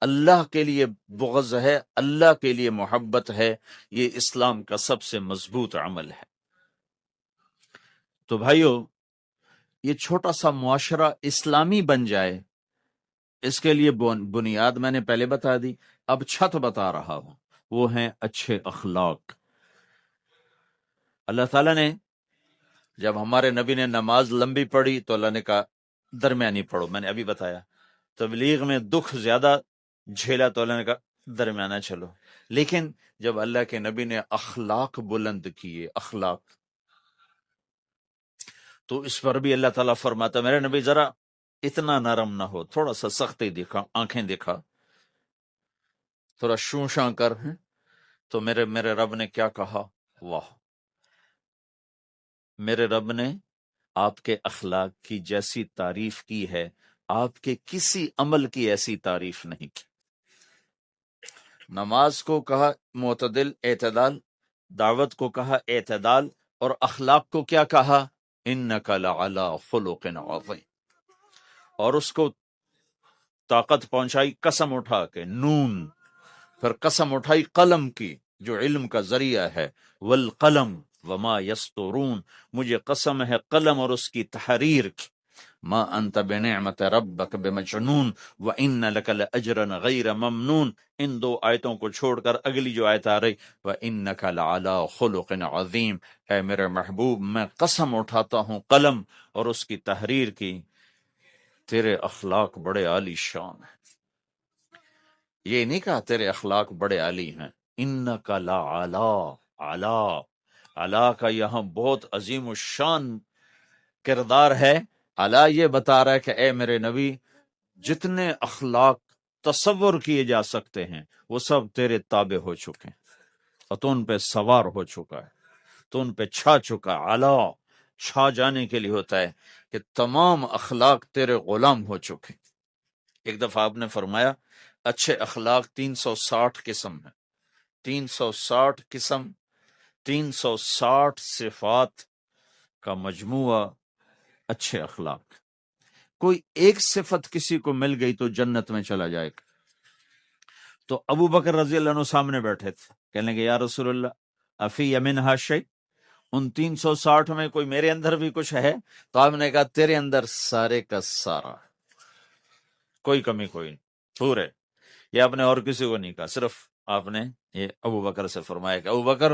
اللہ کے لیے بغض ہے، اللہ کے لیے محبت ہے، یہ اسلام کا سب سے مضبوط عمل ہے۔ تو بھائیو، یہ چھوٹا سا معاشرہ اسلامی بن جائے، اس کے لیے بنیاد میں نے پہلے بتا دی، اب چھت بتا رہا ہوں، وہ ہیں اچھے اخلاق۔ اللہ تعالیٰ نے جب ہمارے نبی نے نماز لمبی پڑھی تو اللہ نے کہا درمیانی پڑھو، میں نے ابھی بتایا۔ تبلیغ میں دکھ زیادہ جھیلا تو اللہ نے کہا درمیانہ چلو۔ لیکن جب اللہ کے نبی نے اخلاق بلند کیے، اخلاق، تو اس پر بھی اللہ تعالیٰ فرماتا میرے نبی ذرا اتنا نرم نہ ہو، تھوڑا سا سختی دکھا، آنکھیں دکھا، تھوڑا شوں شاں کر۔ ہیں تو میرے رب نے کیا کہا؟ واہ، میرے رب نے آپ کے اخلاق کی جیسی تعریف کی ہے، آپ کے کسی عمل کی ایسی تعریف نہیں کی۔ نماز کو کہا معتدل، اعتدال، دعوت کو کہا اعتدال، اور اخلاق کو کیا کہا؟ انک لعلی خلق عظیم، اور اس کو طاقت پہنچائی قسم اٹھا کے، نون، پھر قسم اٹھائی قلم کی جو علم کا ذریعہ ہے، والقلم وما یسطرون، مجھے قسم ہے قلم اور اس کی تحریر کی، ما انت بنعمت ربک بمجنون وان لک لاجرا غیر ممنون۔ ان دو آیتوں کو چھوڑ کر اگلی جو آیت آ رہی، وانک لعلی خلق عظیم، اے میرے محبوب میں قسم اٹھاتا ہوں قلم اور اس کی تحریر کی، تیرے اخلاق بڑے عالی شان ہیں۔ یہ نہیں کہا تیرے اخلاق بڑے عالی ہیں، انک لعلی، علا، علا کا یہاں بہت عظیم الشان کردار ہے۔ علا یہ بتا رہا ہے کہ اے میرے نبی، جتنے اخلاق تصور کیے جا سکتے ہیں وہ سب تیرے تابع ہو چکے ہیں، اور تو ان پہ سوار ہو چکا ہے، تو ان پہ چھا چکا۔ علا چھا جانے کے لیے ہوتا ہے کہ تمام اخلاق تیرے غلام ہو چکے۔ ایک دفعہ آپ نے فرمایا اچھے اخلاق 360 قسم ہیں، 360 قسم، 360 صفات کا مجموعہ اچھے اخلاق۔ کوئی ایک صفت کسی کو مل گئی تو جنت میں چلا جائے گا۔ تو ابو بکر رضی اللہ عنہ سامنے بیٹھے تھے، کہنے لگے یا رسول اللہ افی یمنہا شیء، ان 360 میں کوئی میرے اندر بھی کچھ ہے؟ تو آپ نے کہا تیرے اندر سارے کا سارا، کوئی کمی کوئی نہیں، پورے۔ یہ آپ نے اور کسی کو نہیں کہا، صرف آپ نے یہ ابو بکر سے فرمایا کہ ابو بکر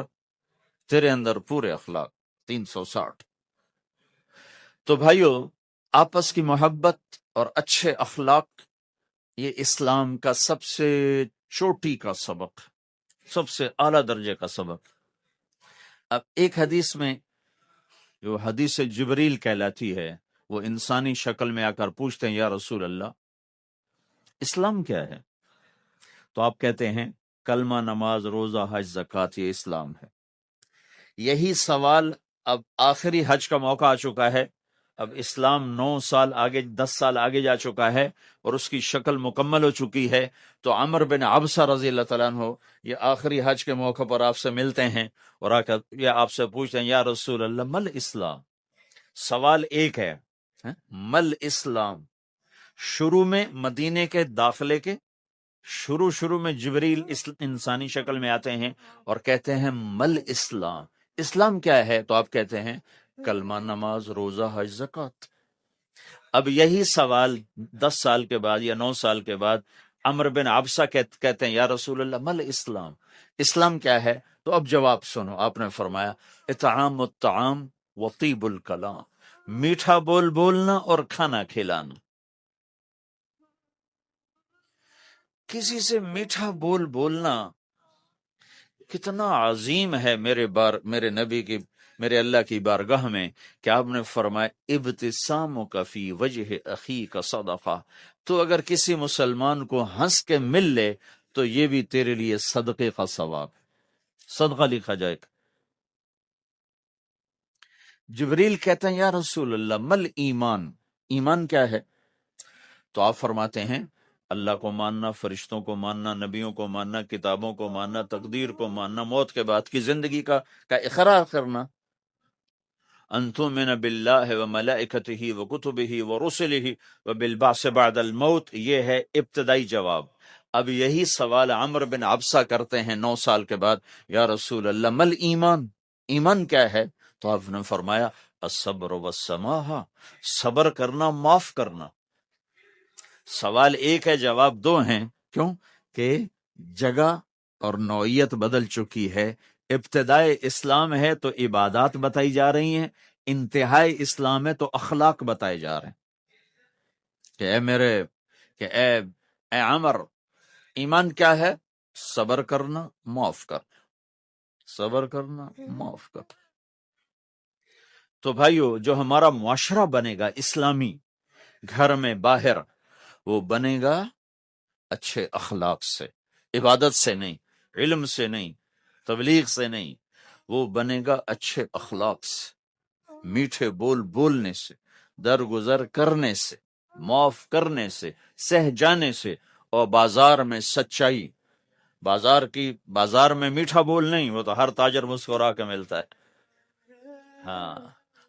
تیرے اندر پورے اخلاق 360۔ تو بھائیو، آپس کی محبت اور اچھے اخلاق یہ اسلام کا سب سے چوٹی کا سبق، سب سے اعلیٰ درجے کا سبق۔ اب ایک حدیث میں جو حدیث جبریل کہلاتی ہے، وہ انسانی شکل میں آ کر پوچھتے ہیں یا رسول اللہ اسلام کیا ہے؟ تو آپ کہتے ہیں کلمہ، نماز، روزہ، حج، زکوٰۃ، یہ اسلام ہے۔ یہی سوال اب آخری حج کا موقع آ چکا ہے، اب اسلام 9 سال آگے، 10 سال آگے جا چکا ہے اور اس کی شکل مکمل ہو چکی ہے۔ تو عمر بن عبسہ رضی اللہ تعالیٰ عنہ یہ آخری حج کے موقع پر آپ سے ملتے ہیں اور آ کر یہ آپ سے پوچھتے ہیں یا رسول اللہ مل اسلام؟ سوال ایک ہے، مل اسلام؟ شروع میں مدینے کے داخلے کے شروع میں جبریل انسانی شکل میں آتے ہیں اور کہتے ہیں مل اسلام، اسلام کیا ہے؟ تو آپ کہتے ہیں کلمہ، نماز، روزہ، حج، زکوٰۃ۔ اب یہی سوال 10 سال کے بعد یا 9 سال کے بعد عمر بن عبسہ کہتے ہیں یا رسول اللہ مل اسلام، اسلام کیا ہے؟ تو اب جواب سنو، آپ نے فرمایا اطعام الطعام وطیب الکلام، میٹھا بول بولنا اور کھانا کھلانا۔ کسی سے میٹھا بول بولنا کتنا عظیم ہے میرے نبی کی میرے اللہ کی بارگاہ میں کہ آپ نے فرمایا ابتسامک فی وجہ اخیک صدقہ، تو اگر کسی مسلمان کو ہنس کے مل لے تو یہ بھی تیرے لیے صدقے کا ثواب، صدقہ لکھا جائے گا۔ جبریل کہتے ہیں یا رسول اللہ مل ایمان، ایمان کیا ہے؟ تو آپ فرماتے ہیں اللہ کو ماننا، فرشتوں کو ماننا، نبیوں کو ماننا، کتابوں کو ماننا، تقدیر کو ماننا، موت کے بعد کی زندگی کا اقرار کرنا۔ ان تؤمن باللہ وملائکتہ وکتبہ ورسلہ وبالبعث بعد الموت، یہ ہے ابتدائی جواب۔ اب یہی سوال عمرو بن عبسہ کرتے ہیں 9 سال کے بعد، یا رسول اللہ مل ایمان، ایمان کیا ہے؟ تو آپ نے فرمایا الصبر والسماحہ، صبر کرنا، معاف کرنا۔ سوال ایک ہے، جواب 2 ہیں، کیوں کہ جگہ اور نوعیت بدل چکی ہے۔ ابتدائے اسلام ہے تو عبادات بتائی جا رہی ہیں، انتہائی اسلام ہے تو اخلاق بتائے جا رہے ہیں کہ اے عمر، ایمان کیا ہے؟ صبر کرنا، معاف کرنا، صبر کرنا، معاف کرنا۔ تو بھائیو، جو ہمارا معاشرہ بنے گا اسلامی، گھر میں باہر، وہ بنے گا اچھے اخلاق سے، عبادت سے نہیں، علم سے نہیں، تبلیغ سے نہیں، وہ بنے گا اچھے اخلاق سے، میٹھے بول بولنے سے، درگزر کرنے سے، معاف کرنے سے، سہ جانے سے، اور بازار میں سچائی۔ بازار میں میٹھا بول نہیں، وہ تو ہر تاجر مسکرا کے ملتا ہے، ہاں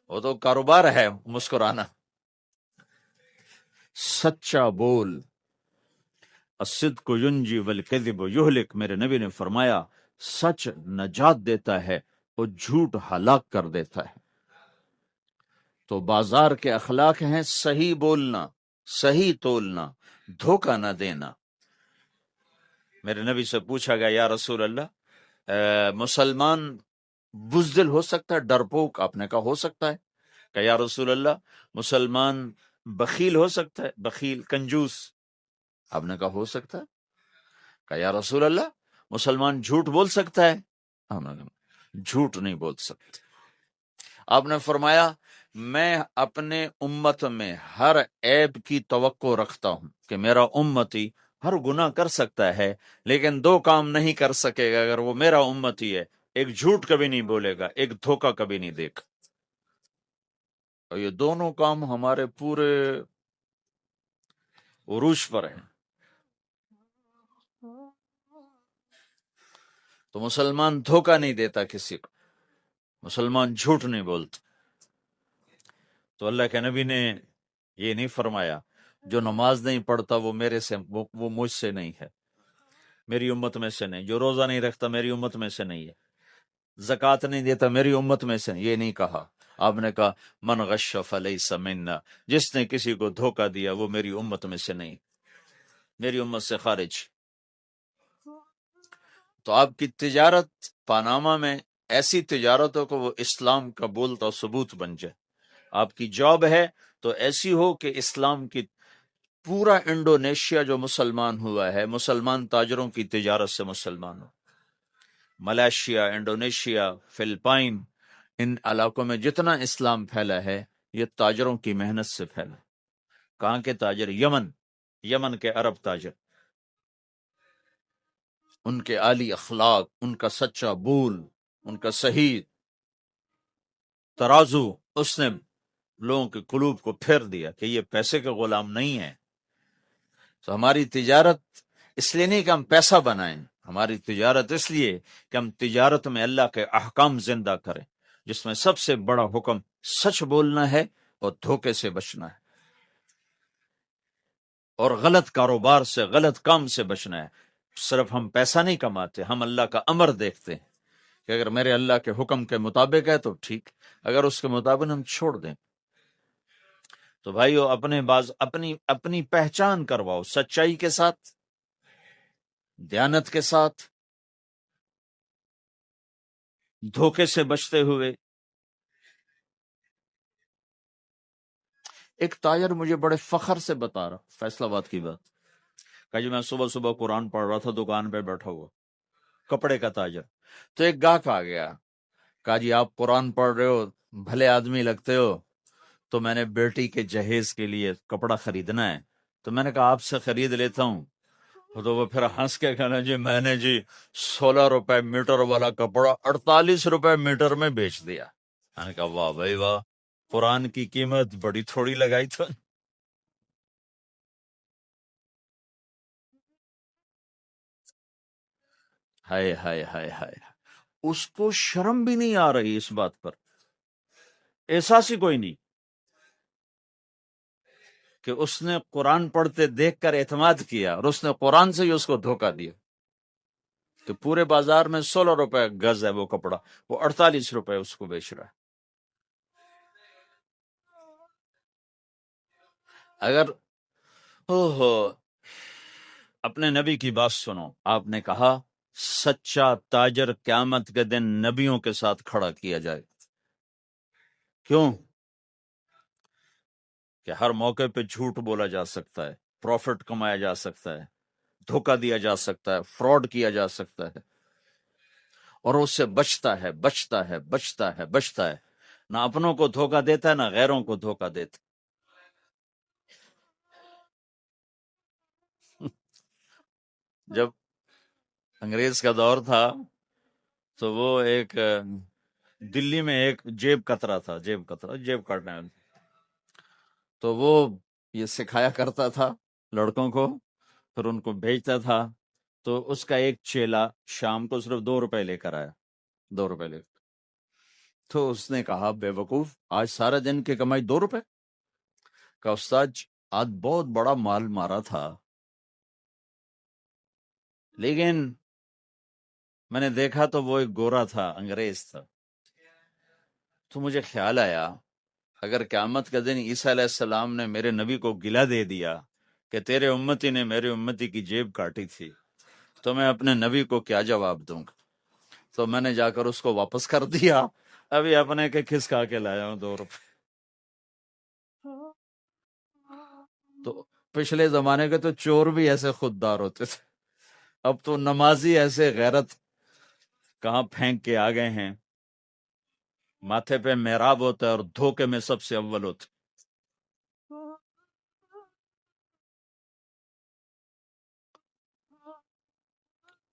وہ تو کاروبار ہے مسکرانا۔ سچا بول، الصدق ینجی والکذب یہلک، میرے نبی نے فرمایا سچ نجات دیتا ہے اور جھوٹ ہلاک کر دیتا ہے۔ تو بازار کے اخلاق ہیں صحیح بولنا، صحیح تولنا، دھوکہ نہ دینا۔ میرے نبی سے پوچھا گیا یا رسول اللہ مسلمان بزدل ہو سکتا ہے، ڈرپوک؟ آپ نے کہا ہو سکتا ہے۔ کہ یا رسول اللہ مسلمان بخیل ہو سکتا ہے، بخیل کنجوس؟ آپ نے کہا ہو سکتا ہے۔ کہ یا رسول اللہ مسلمان جھوٹ بول سکتا ہے؟ آپ نے کہا جھوٹ نہیں بول سکتے۔ آپ نے فرمایا میں اپنے امت میں ہر عیب کی توقع رکھتا ہوں کہ میرا امتی ہر گناہ کر سکتا ہے لیکن 2 کام نہیں کر سکے گا اگر وہ میرا امتی ہے، ایک جھوٹ کبھی نہیں بولے گا، ایک دھوکہ کبھی نہیں دے گا۔ اور یہ دونوں کام ہمارے پورے عروج پر ہیں۔ تو مسلمان دھوکہ نہیں دیتا کسی کو، مسلمان جھوٹ نہیں بولتا۔ تو اللہ کے نبی نے یہ نہیں فرمایا جو نماز نہیں پڑھتا وہ وہ مجھ سے نہیں ہے، میری امت میں سے نہیں، جو روزہ نہیں رکھتا میری امت میں سے نہیں ہے، زکوٰۃ نہیں دیتا میری امت میں سے، یہ نہیں کہا۔ آپ نے کہا من غش فلیس منا، جس نے کسی کو دھوکہ دیا وہ میری امت میں سے نہیں، میری امت سے خارج۔ تو آپ کی تجارت پاناما میں ایسی تجارتوں کو وہ اسلام کا بولتا ثبوت بن جائے۔ آپ کی جاب ہے تو ایسی ہو کہ اسلام کی پورا انڈونیشیا جو مسلمان ہوا ہے، مسلمان تاجروں کی تجارت سے مسلمان ہو۔ ملائیشیا، انڈونیشیا، فلپائن، ان علاقوں میں جتنا اسلام پھیلا ہے یہ تاجروں کی محنت سے پھیلا۔ کہاں کے تاجر؟ یمن کے عرب تاجر، ان کے عالی اخلاق، ان کا سچا بول، ان کا صحیح ترازو، اس نے لوگوں کے قلوب کو پھیر دیا کہ یہ پیسے کے غلام نہیں ہے۔ تو ہماری تجارت اس لیے نہیں کہ ہم پیسہ بنائیں، ہماری تجارت اس لیے کہ ہم تجارت میں اللہ کے احکام زندہ کریں، جس میں سب سے بڑا حکم سچ بولنا ہے اور دھوکے سے بچنا ہے، اور غلط کاروبار سے، غلط کام سے بچنا ہے۔ صرف ہم پیسہ نہیں کماتے، ہم اللہ کا امر دیکھتے ہیں کہ اگر میرے اللہ کے حکم کے مطابق ہے تو ٹھیک، اگر اس کے مطابق ہم چھوڑ دیں۔ تو بھائیو اپنی پہچان کرواؤ سچائی کے ساتھ، دیانت کے ساتھ، دھوکے سے بچتے ہوئے۔ ایک تاجر مجھے بڑے فخر سے بتا رہا، فیصل آباد کی بات، کہ جو میں صبح صبح قرآن پڑھ رہا تھا، دکان پہ بیٹھا ہوا، کپڑے کا تاجر، تو ایک گاہک آ گیا کہا جی آپ قرآن پڑھ رہے ہو، بھلے آدمی لگتے ہو، تو میں نے بیٹی کے جہیز کے لیے کپڑا خریدنا ہے، تو میں نے کہا آپ سے خرید لیتا ہوں۔ تو وہ پھر ہنس کے کہنا جی میں نے جی 16 روپے میٹر والا کپڑا 48 روپے میٹر میں بیچ دیا۔ میں نے کہا واہ بھائی واہ، قرآن کی قیمت بڑی تھوڑی لگائی تو۔ ہائے ہائے ہائے ہائے، اس کو شرم بھی نہیں آ رہی اس بات پر، احساس ہی کوئی نہیں کہ اس نے قرآن پڑھتے دیکھ کر اعتماد کیا، اور اس نے قرآن سے ہی اس کو دھوکہ دیا کہ پورے بازار میں 16 روپے گز ہے وہ کپڑا، وہ 48 روپے اس کو بیچ رہا ہے۔ اگر اوہو، اپنے نبی کی بات سنو، آپ نے کہا سچا تاجر قیامت کے دن نبیوں کے ساتھ کھڑا کیا جائے۔ کیوں؟ کہ ہر موقع پہ جھوٹ بولا جا سکتا ہے، پروفٹ کمایا جا سکتا ہے، دھوکہ دیا جا سکتا ہے، فراڈ کیا جا سکتا ہے، اور اس سے بچتا ہے بچتا ہے بچتا ہے بچتا ہے، نہ اپنوں کو دھوکہ دیتا ہے نہ غیروں کو دھوکہ دیتا ہے۔ جب انگریز کا دور تھا تو وہ ایک دلی میں ایک جیب کترا تھا، جیب کترا، جیب کاٹنے والا، تو وہ یہ سکھایا کرتا تھا لڑکوں کو، پھر ان کو بھیجتا تھا، تو اس کا ایک چیلا شام کو صرف 2 روپے لے کر آیا، 2 روپے لے کر، تو اس نے کہا بے وقوف، آج سارا دن کی کمائی 2 روپے کا؟ استاد آج بہت بڑا مال مارا تھا، لیکن میں نے دیکھا تو وہ ایک گورا تھا، انگریز تھا، تو مجھے خیال آیا اگر قیامت کا دن عیسیٰ علیہ السلام نے میرے نبی کو گلہ دے دیا کہ تیرے امتی نے میرے امتی کی جیب کاٹی تھی، تو میں اپنے نبی کو کیا جواب دوں گا؟ تو میں نے جا کر اس کو واپس کر دیا، ابھی اپنے کے کھسکا کے لایا ہوں 2 روپے۔ تو پچھلے زمانے کے تو چور بھی ایسے خوددار ہوتے تھے، اب تو نمازی ایسے غیرت کہاں پھینک کے آ گئے ہیں، ماتھے پہ محراب ہوتا ہے اور دھوکے میں سب سے اول ہوتے۔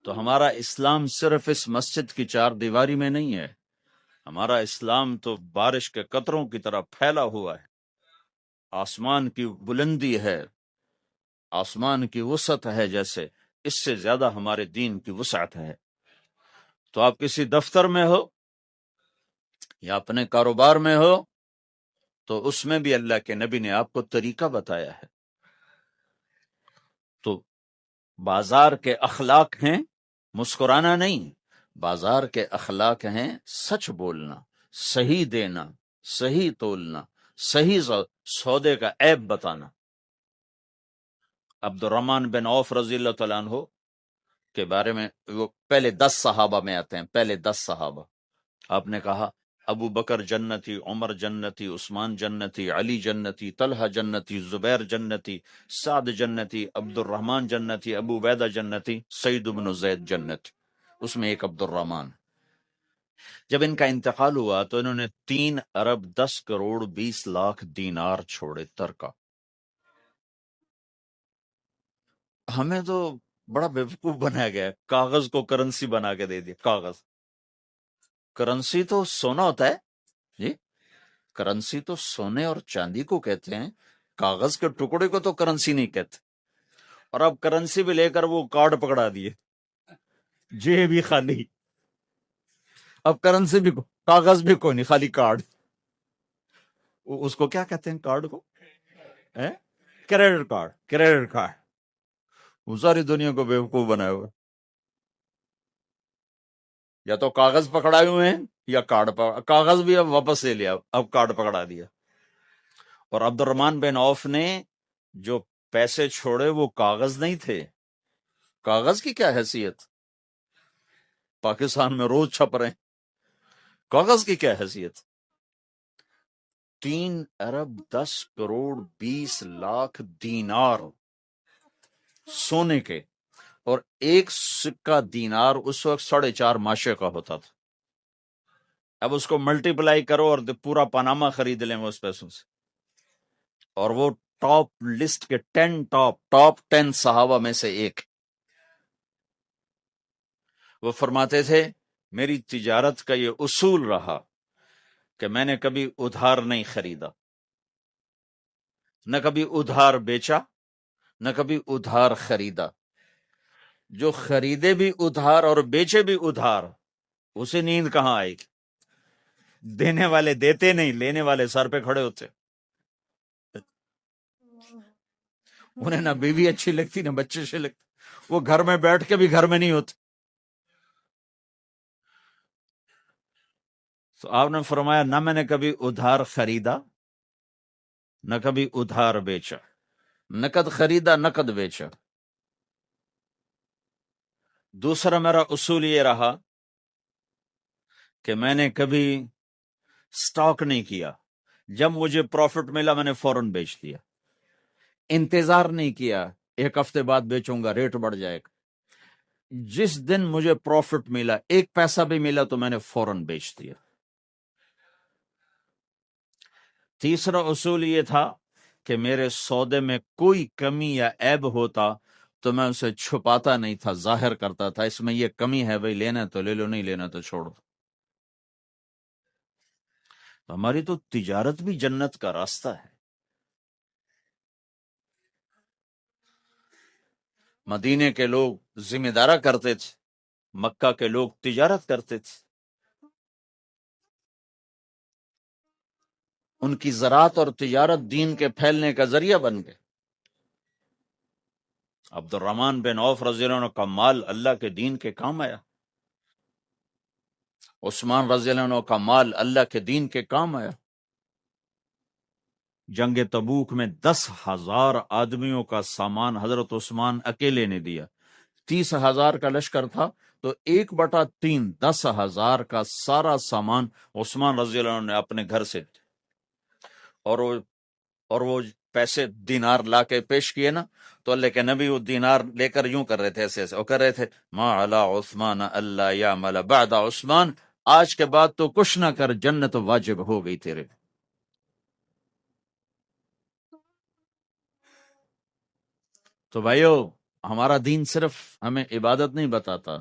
تو ہمارا اسلام صرف اس مسجد کی 4 دیواری میں نہیں ہے، ہمارا اسلام تو بارش کے قطروں کی طرح پھیلا ہوا ہے، آسمان کی بلندی ہے، آسمان کی وسعت ہے، جیسے اس سے زیادہ ہمارے دین کی وسعت ہے۔ تو آپ کسی دفتر میں ہو یا اپنے کاروبار میں ہو، تو اس میں بھی اللہ کے نبی نے آپ کو طریقہ بتایا ہے۔ تو بازار کے اخلاق ہیں مسکرانا نہیں، بازار کے اخلاق ہیں سچ بولنا، صحیح دینا، صحیح تولنا، صحیح سودے کا عیب بتانا۔ عبد الرحمن بن عوف رضی اللہ تعالیٰ عنہ کے بارے میں، وہ پہلے 10 صحابہ میں آتے ہیں، پہلے 10 صحابہ۔ آپ نے کہا ابو بکر جنتی، عمر جنتی، عثمان جنتی، علی جنتی، طلحہ جنتی، زبیر جنتی، سعد جنتی، عبد الرحمن جنتی، ابو عبیدہ جنتی، سعید بن زید جنتی، اس میں ایک عبد الرحمن۔ جب ان کا انتقال ہوا تو انہوں نے 3 ارب 10 کروڑ 20 لاکھ دینار چھوڑے ترکا۔ ہمیں تو بڑا بیوقوف بنایا گیا ہے، کاغذ کو کرنسی بنا کے دے دیا، کاغذ، کرنسی تو سونا ہوتا ہے جی، کرنسی تو سونے اور چاندی کو کہتے ہیں، کاغذ کے ٹکڑے کو تو کرنسی نہیں کہتے۔ اور اب کرنسی بھی لے کر وہ کارڈ پکڑا دیے، جیب بھی خالی، اب کرنسی بھی کاغذ بھی کوئی نہیں، خالی کارڈ۔ اس کو کیا کہتے ہیں کارڈ کو؟ Credit card, credit card. وہ ساری دنیا کو بیوقوف بنائے ہوئے، یا تو کاغذ پکڑائے ہوئے ہیں یا کارڈ کاغذ بھی اب واپس لے لیا، اب کارڈ پکڑا دیا۔ اور عبد الرحمن بن عوف نے جو پیسے چھوڑے وہ کاغذ نہیں تھے، کاغذ کی کیا حیثیت، پاکستان میں روز چھپ رہے ہیں، کاغذ کی کیا حیثیت؟ 3 ارب 10 کروڑ 20 لاکھ دینار سونے کے، اور ایک سکہ دینار اس وقت 4.5 ماشے کا ہوتا تھا۔ اب اس کو ملٹیپلائی کرو اور پورا پاناما خرید لیں وہ اس پیسوں سے. اور وہ ٹاپ لسٹ کے 10 صحابہ میں سے ایک. وہ فرماتے تھے میری تجارت کا یہ اصول رہا کہ میں نے کبھی ادھار نہیں خریدا، نہ کبھی ادھار بیچا، نہ کبھی ادھار خریدا. جو خریدے بھی ادھار اور بیچے بھی ادھار، اسے نیند کہاں آئے گی؟ دینے والے دیتے نہیں، لینے والے سر پہ کھڑے ہوتے. انہیں نہ بیوی اچھی لگتی نہ بچے اچھے لگتے، وہ گھر میں بیٹھ کے بھی گھر میں نہیں ہوتے. تو آپ نے فرمایا نہ میں نے کبھی ادھار خریدا نہ کبھی ادھار بیچا، نقد خریدا نقد بیچا. دوسرا میرا اصول یہ رہا کہ میں نے کبھی سٹاک نہیں کیا، جب مجھے پروفٹ ملا میں نے فوراً بیچ دیا. انتظار نہیں کیا ایک ہفتے بعد بیچوں گا ریٹ بڑھ جائے گا. جس دن مجھے پروفٹ ملا، ایک پیسہ بھی ملا تو میں نے فوراً بیچ دیا. تیسرا اصول یہ تھا کہ میرے سودے میں کوئی کمی یا عیب ہوتا تو میں اسے چھپاتا نہیں تھا، ظاہر کرتا تھا اس میں یہ کمی ہے، بھائی لینا تو لے لو، نہیں لینا تو چھوڑو. ہماری تو تجارت بھی جنت کا راستہ ہے. مدینے کے لوگ ذمہ دارا کرتے تھے، مکہ کے لوگ تجارت کرتے تھے. ان کی زراعت اور تجارت دین کے پھیلنے کا ذریعہ بن گئے. عبد الرحمن بن عوف رضی اللہ عنہ کا مال اللہ کے دین کے کام آیا. عثمان رضی اللہ عنہ کا مال اللہ کے دین کے کام آیا. جنگ تبوک میں 10,000 آدمیوں کا سامان حضرت عثمان اکیلے نے دیا. 30,000 کا لشکر تھا تو 1/3 10,000 کا سارا سامان عثمان رضی اللہ عنہ نے اپنے گھر سے دیا. اور وہ پیسے دینار لا کے پیش کیے نا تو اللہ کے نبی وہ دینار لے کر یوں کر رہے تھے، ایسے ایسے، اور کر رہے تھے ما علی عثمان اللہ یعمل بعد عثمان، آج کے بعد تو کچھ نہ کر، جنت واجب ہو گئی تیرے. تو بھائیو ہمارا دین صرف ہمیں عبادت نہیں بتاتا،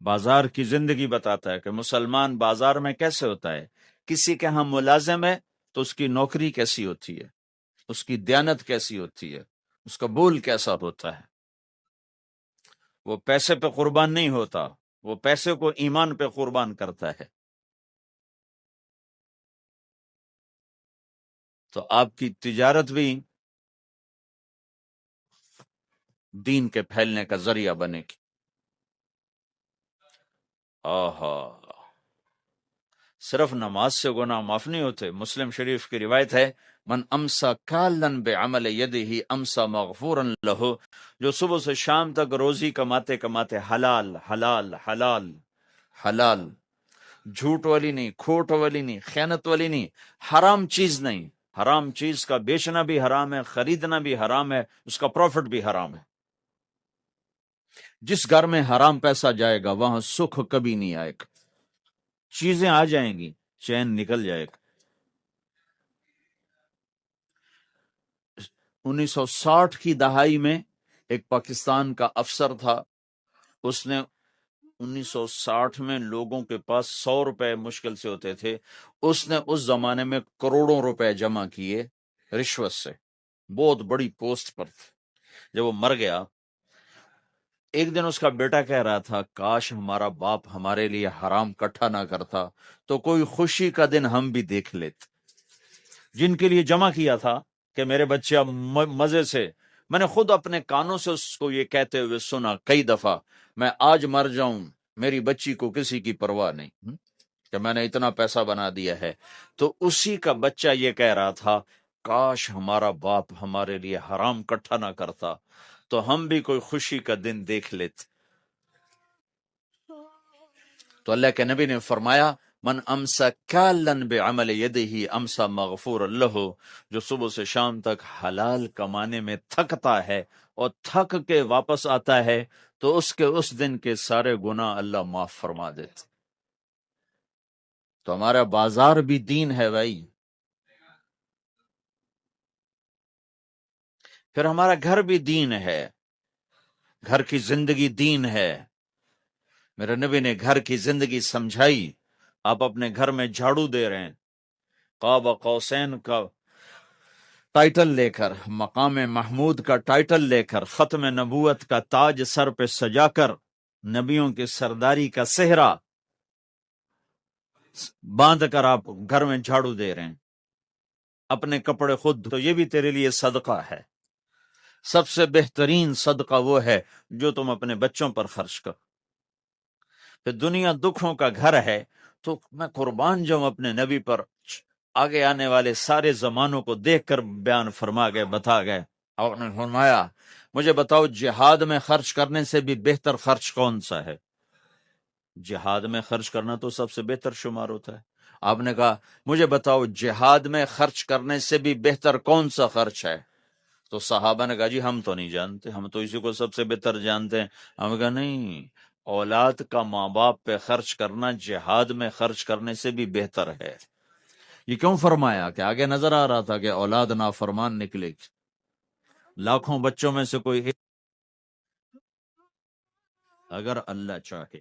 بازار کی زندگی بتاتا ہے کہ مسلمان بازار میں کیسے ہوتا ہے. کسی کے ہاں ملازم ہے تو اس کی نوکری کیسی ہوتی ہے، اس کی دیانت کیسی ہوتی ہے، اس کا بول کیسا ہوتا ہے. وہ پیسے پہ قربان نہیں ہوتا، وہ پیسے کو ایمان پہ قربان کرتا ہے. تو آپ کی تجارت بھی دین کے پھیلنے کا ذریعہ بنے گی. آہا، صرف نماز سے گناہ معاف نہیں ہوتے. مسلم شریف کی روایت ہے من امسا کالن بعمل یدہ امسا مغفورا لہ، جو صبح سے شام تک روزی کماتے کماتے حلال حلال حلال حلال، جھوٹ والی نہیں، کھوٹ والی نہیں، خیانت والی نہیں، حرام چیز نہیں. حرام چیز کا بیچنا بھی حرام ہے، خریدنا بھی حرام ہے، اس کا پروفٹ بھی حرام ہے. جس گھر میں حرام پیسہ جائے گا وہاں سکھ کبھی نہیں آئے گا. چیزیں آ جائیں گی، چین نکل جائے گا. 1960 کی دہائی میں ایک پاکستان کا افسر تھا، اس نے 1960 میں لوگوں کے پاس 100 روپے مشکل سے ہوتے تھے، اس نے اس زمانے میں کروڑوں روپے جمع کیے رشوت سے. بہت بڑی پوسٹ پر تھے. جب وہ مر گیا، ایک دن اس کا بیٹا کہہ رہا تھا کاش ہمارا باپ ہمارے لیے حرام کٹھا نہ کرتا تو کوئی خوشی کا دن ہم بھی دیکھ لیتے. جن کے لیے جمع کیا تھا کہ میرے بچے اب مزے سے، میں نے خود اپنے کانوں سے اس کو یہ کہتے ہوئے سنا کئی دفعہ، میں آج مر جاؤں میری بچی کو کسی کی پرواہ نہیں کہ میں نے اتنا پیسہ بنا دیا ہے. تو اسی کا بچہ یہ کہہ رہا تھا کاش ہمارا باپ ہمارے لیے حرام کٹھا نہ کرتا تو ہم بھی کوئی خوشی کا دن دیکھ لیتے. تو اللہ کے نبی نے فرمایا من امسا کالن بعمل یدہ امسا مغفور لہ، جو صبح سے شام تک حلال کمانے میں تھکتا ہے اور تھک کے واپس آتا ہے تو اس کے اس دن کے سارے گناہ اللہ معاف فرما دیتے. تو ہمارا بازار بھی دین ہے بھائی، پھر ہمارا گھر بھی دین ہے، گھر کی زندگی دین ہے۔ میرے نبی نے گھر کی زندگی سمجھائی۔ آپ اپنے گھر میں جھاڑو دے رہے ہیں، قاب قوسین کا ٹائٹل لے کر، مقام محمود کا ٹائٹل لے کر، ختم نبوت کا تاج سر پہ سجا کر، نبیوں کی سرداری کا صحرا باندھ کر آپ گھر میں جھاڑو دے رہے ہیں، اپنے کپڑے خود، تو یہ بھی تیرے لیے صدقہ ہے۔ سب سے بہترین صدقہ وہ ہے جو تم اپنے بچوں پر خرچ کر۔ پھر دنیا دکھوں کا گھر ہے، تو میں قربان جاؤں اپنے نبی پر، آگے آنے والے سارے زمانوں کو دیکھ کر بیان فرما گئے، بتا گئے۔ اور نے فرمایا مجھے بتاؤ جہاد میں خرچ کرنے سے بھی بہتر خرچ کون سا ہے؟ جہاد میں خرچ کرنا تو سب سے بہتر شمار ہوتا ہے۔ آپ نے کہا مجھے بتاؤ جہاد میں خرچ کرنے سے بھی بہتر کون سا خرچ ہے؟ تو صحابہ نے کہا جی ہم تو نہیں جانتے، ہم تو اسی کو سب سے بہتر جانتے ہیں۔ ہم نے کہا نہیں، اولاد کا ماں باپ پہ خرچ کرنا جہاد میں خرچ کرنے سے بھی بہتر ہے۔ یہ کیوں فرمایا؟ کہ آگے نظر آ رہا تھا کہ اولاد نافرمان نکلے گی، لاکھوں بچوں میں سے کوئی ایک اگر اللہ چاہے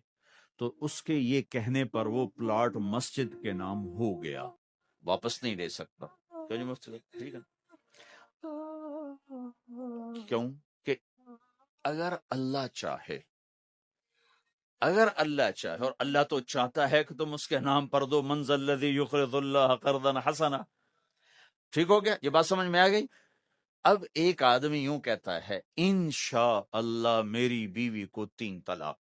تو اس کے یہ کہنے پر وہ پلاٹ مسجد کے نام ہو گیا، واپس نہیں لے سکتا۔ ٹھیک ہے، کیوں کہ اگر اللہ چاہے، اگر اللہ چاہے، اور اللہ تو چاہتا ہے کہ تم اس کے نام پر دو، من ذا الذی یقرض اللہ قرضا حسنا۔ ٹھیک ہو گیا، یہ بات سمجھ میں آ گئی؟ اب ایک آدمی یوں کہتا ہے انشاء اللہ میری بیوی کو 3 طلاق،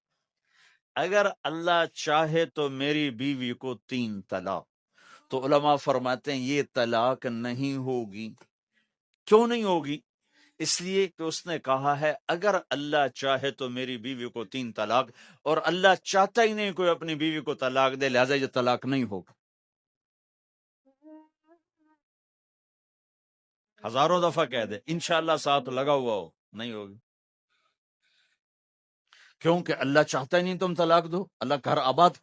اگر اللہ چاہے تو میری بیوی کو 3 طلاق، تو علماء فرماتے ہیں یہ طلاق نہیں ہوگی۔ کیوں نہیں ہوگی؟ اس لیے کہ اس نے کہا ہے اگر اللہ چاہے تو میری بیوی کو 3 طلاق، اور اللہ چاہتا ہی نہیں کوئی اپنی بیوی کو طلاق دے، لہذا یہ طلاق نہیں ہوگا۔ ہزاروں دفعہ کہہ دے انشاءاللہ ساتھ لگا ہوا ہو، نہیں ہوگی، کیونکہ اللہ چاہتا ہی نہیں تم طلاق دو، اللہ گھر آباد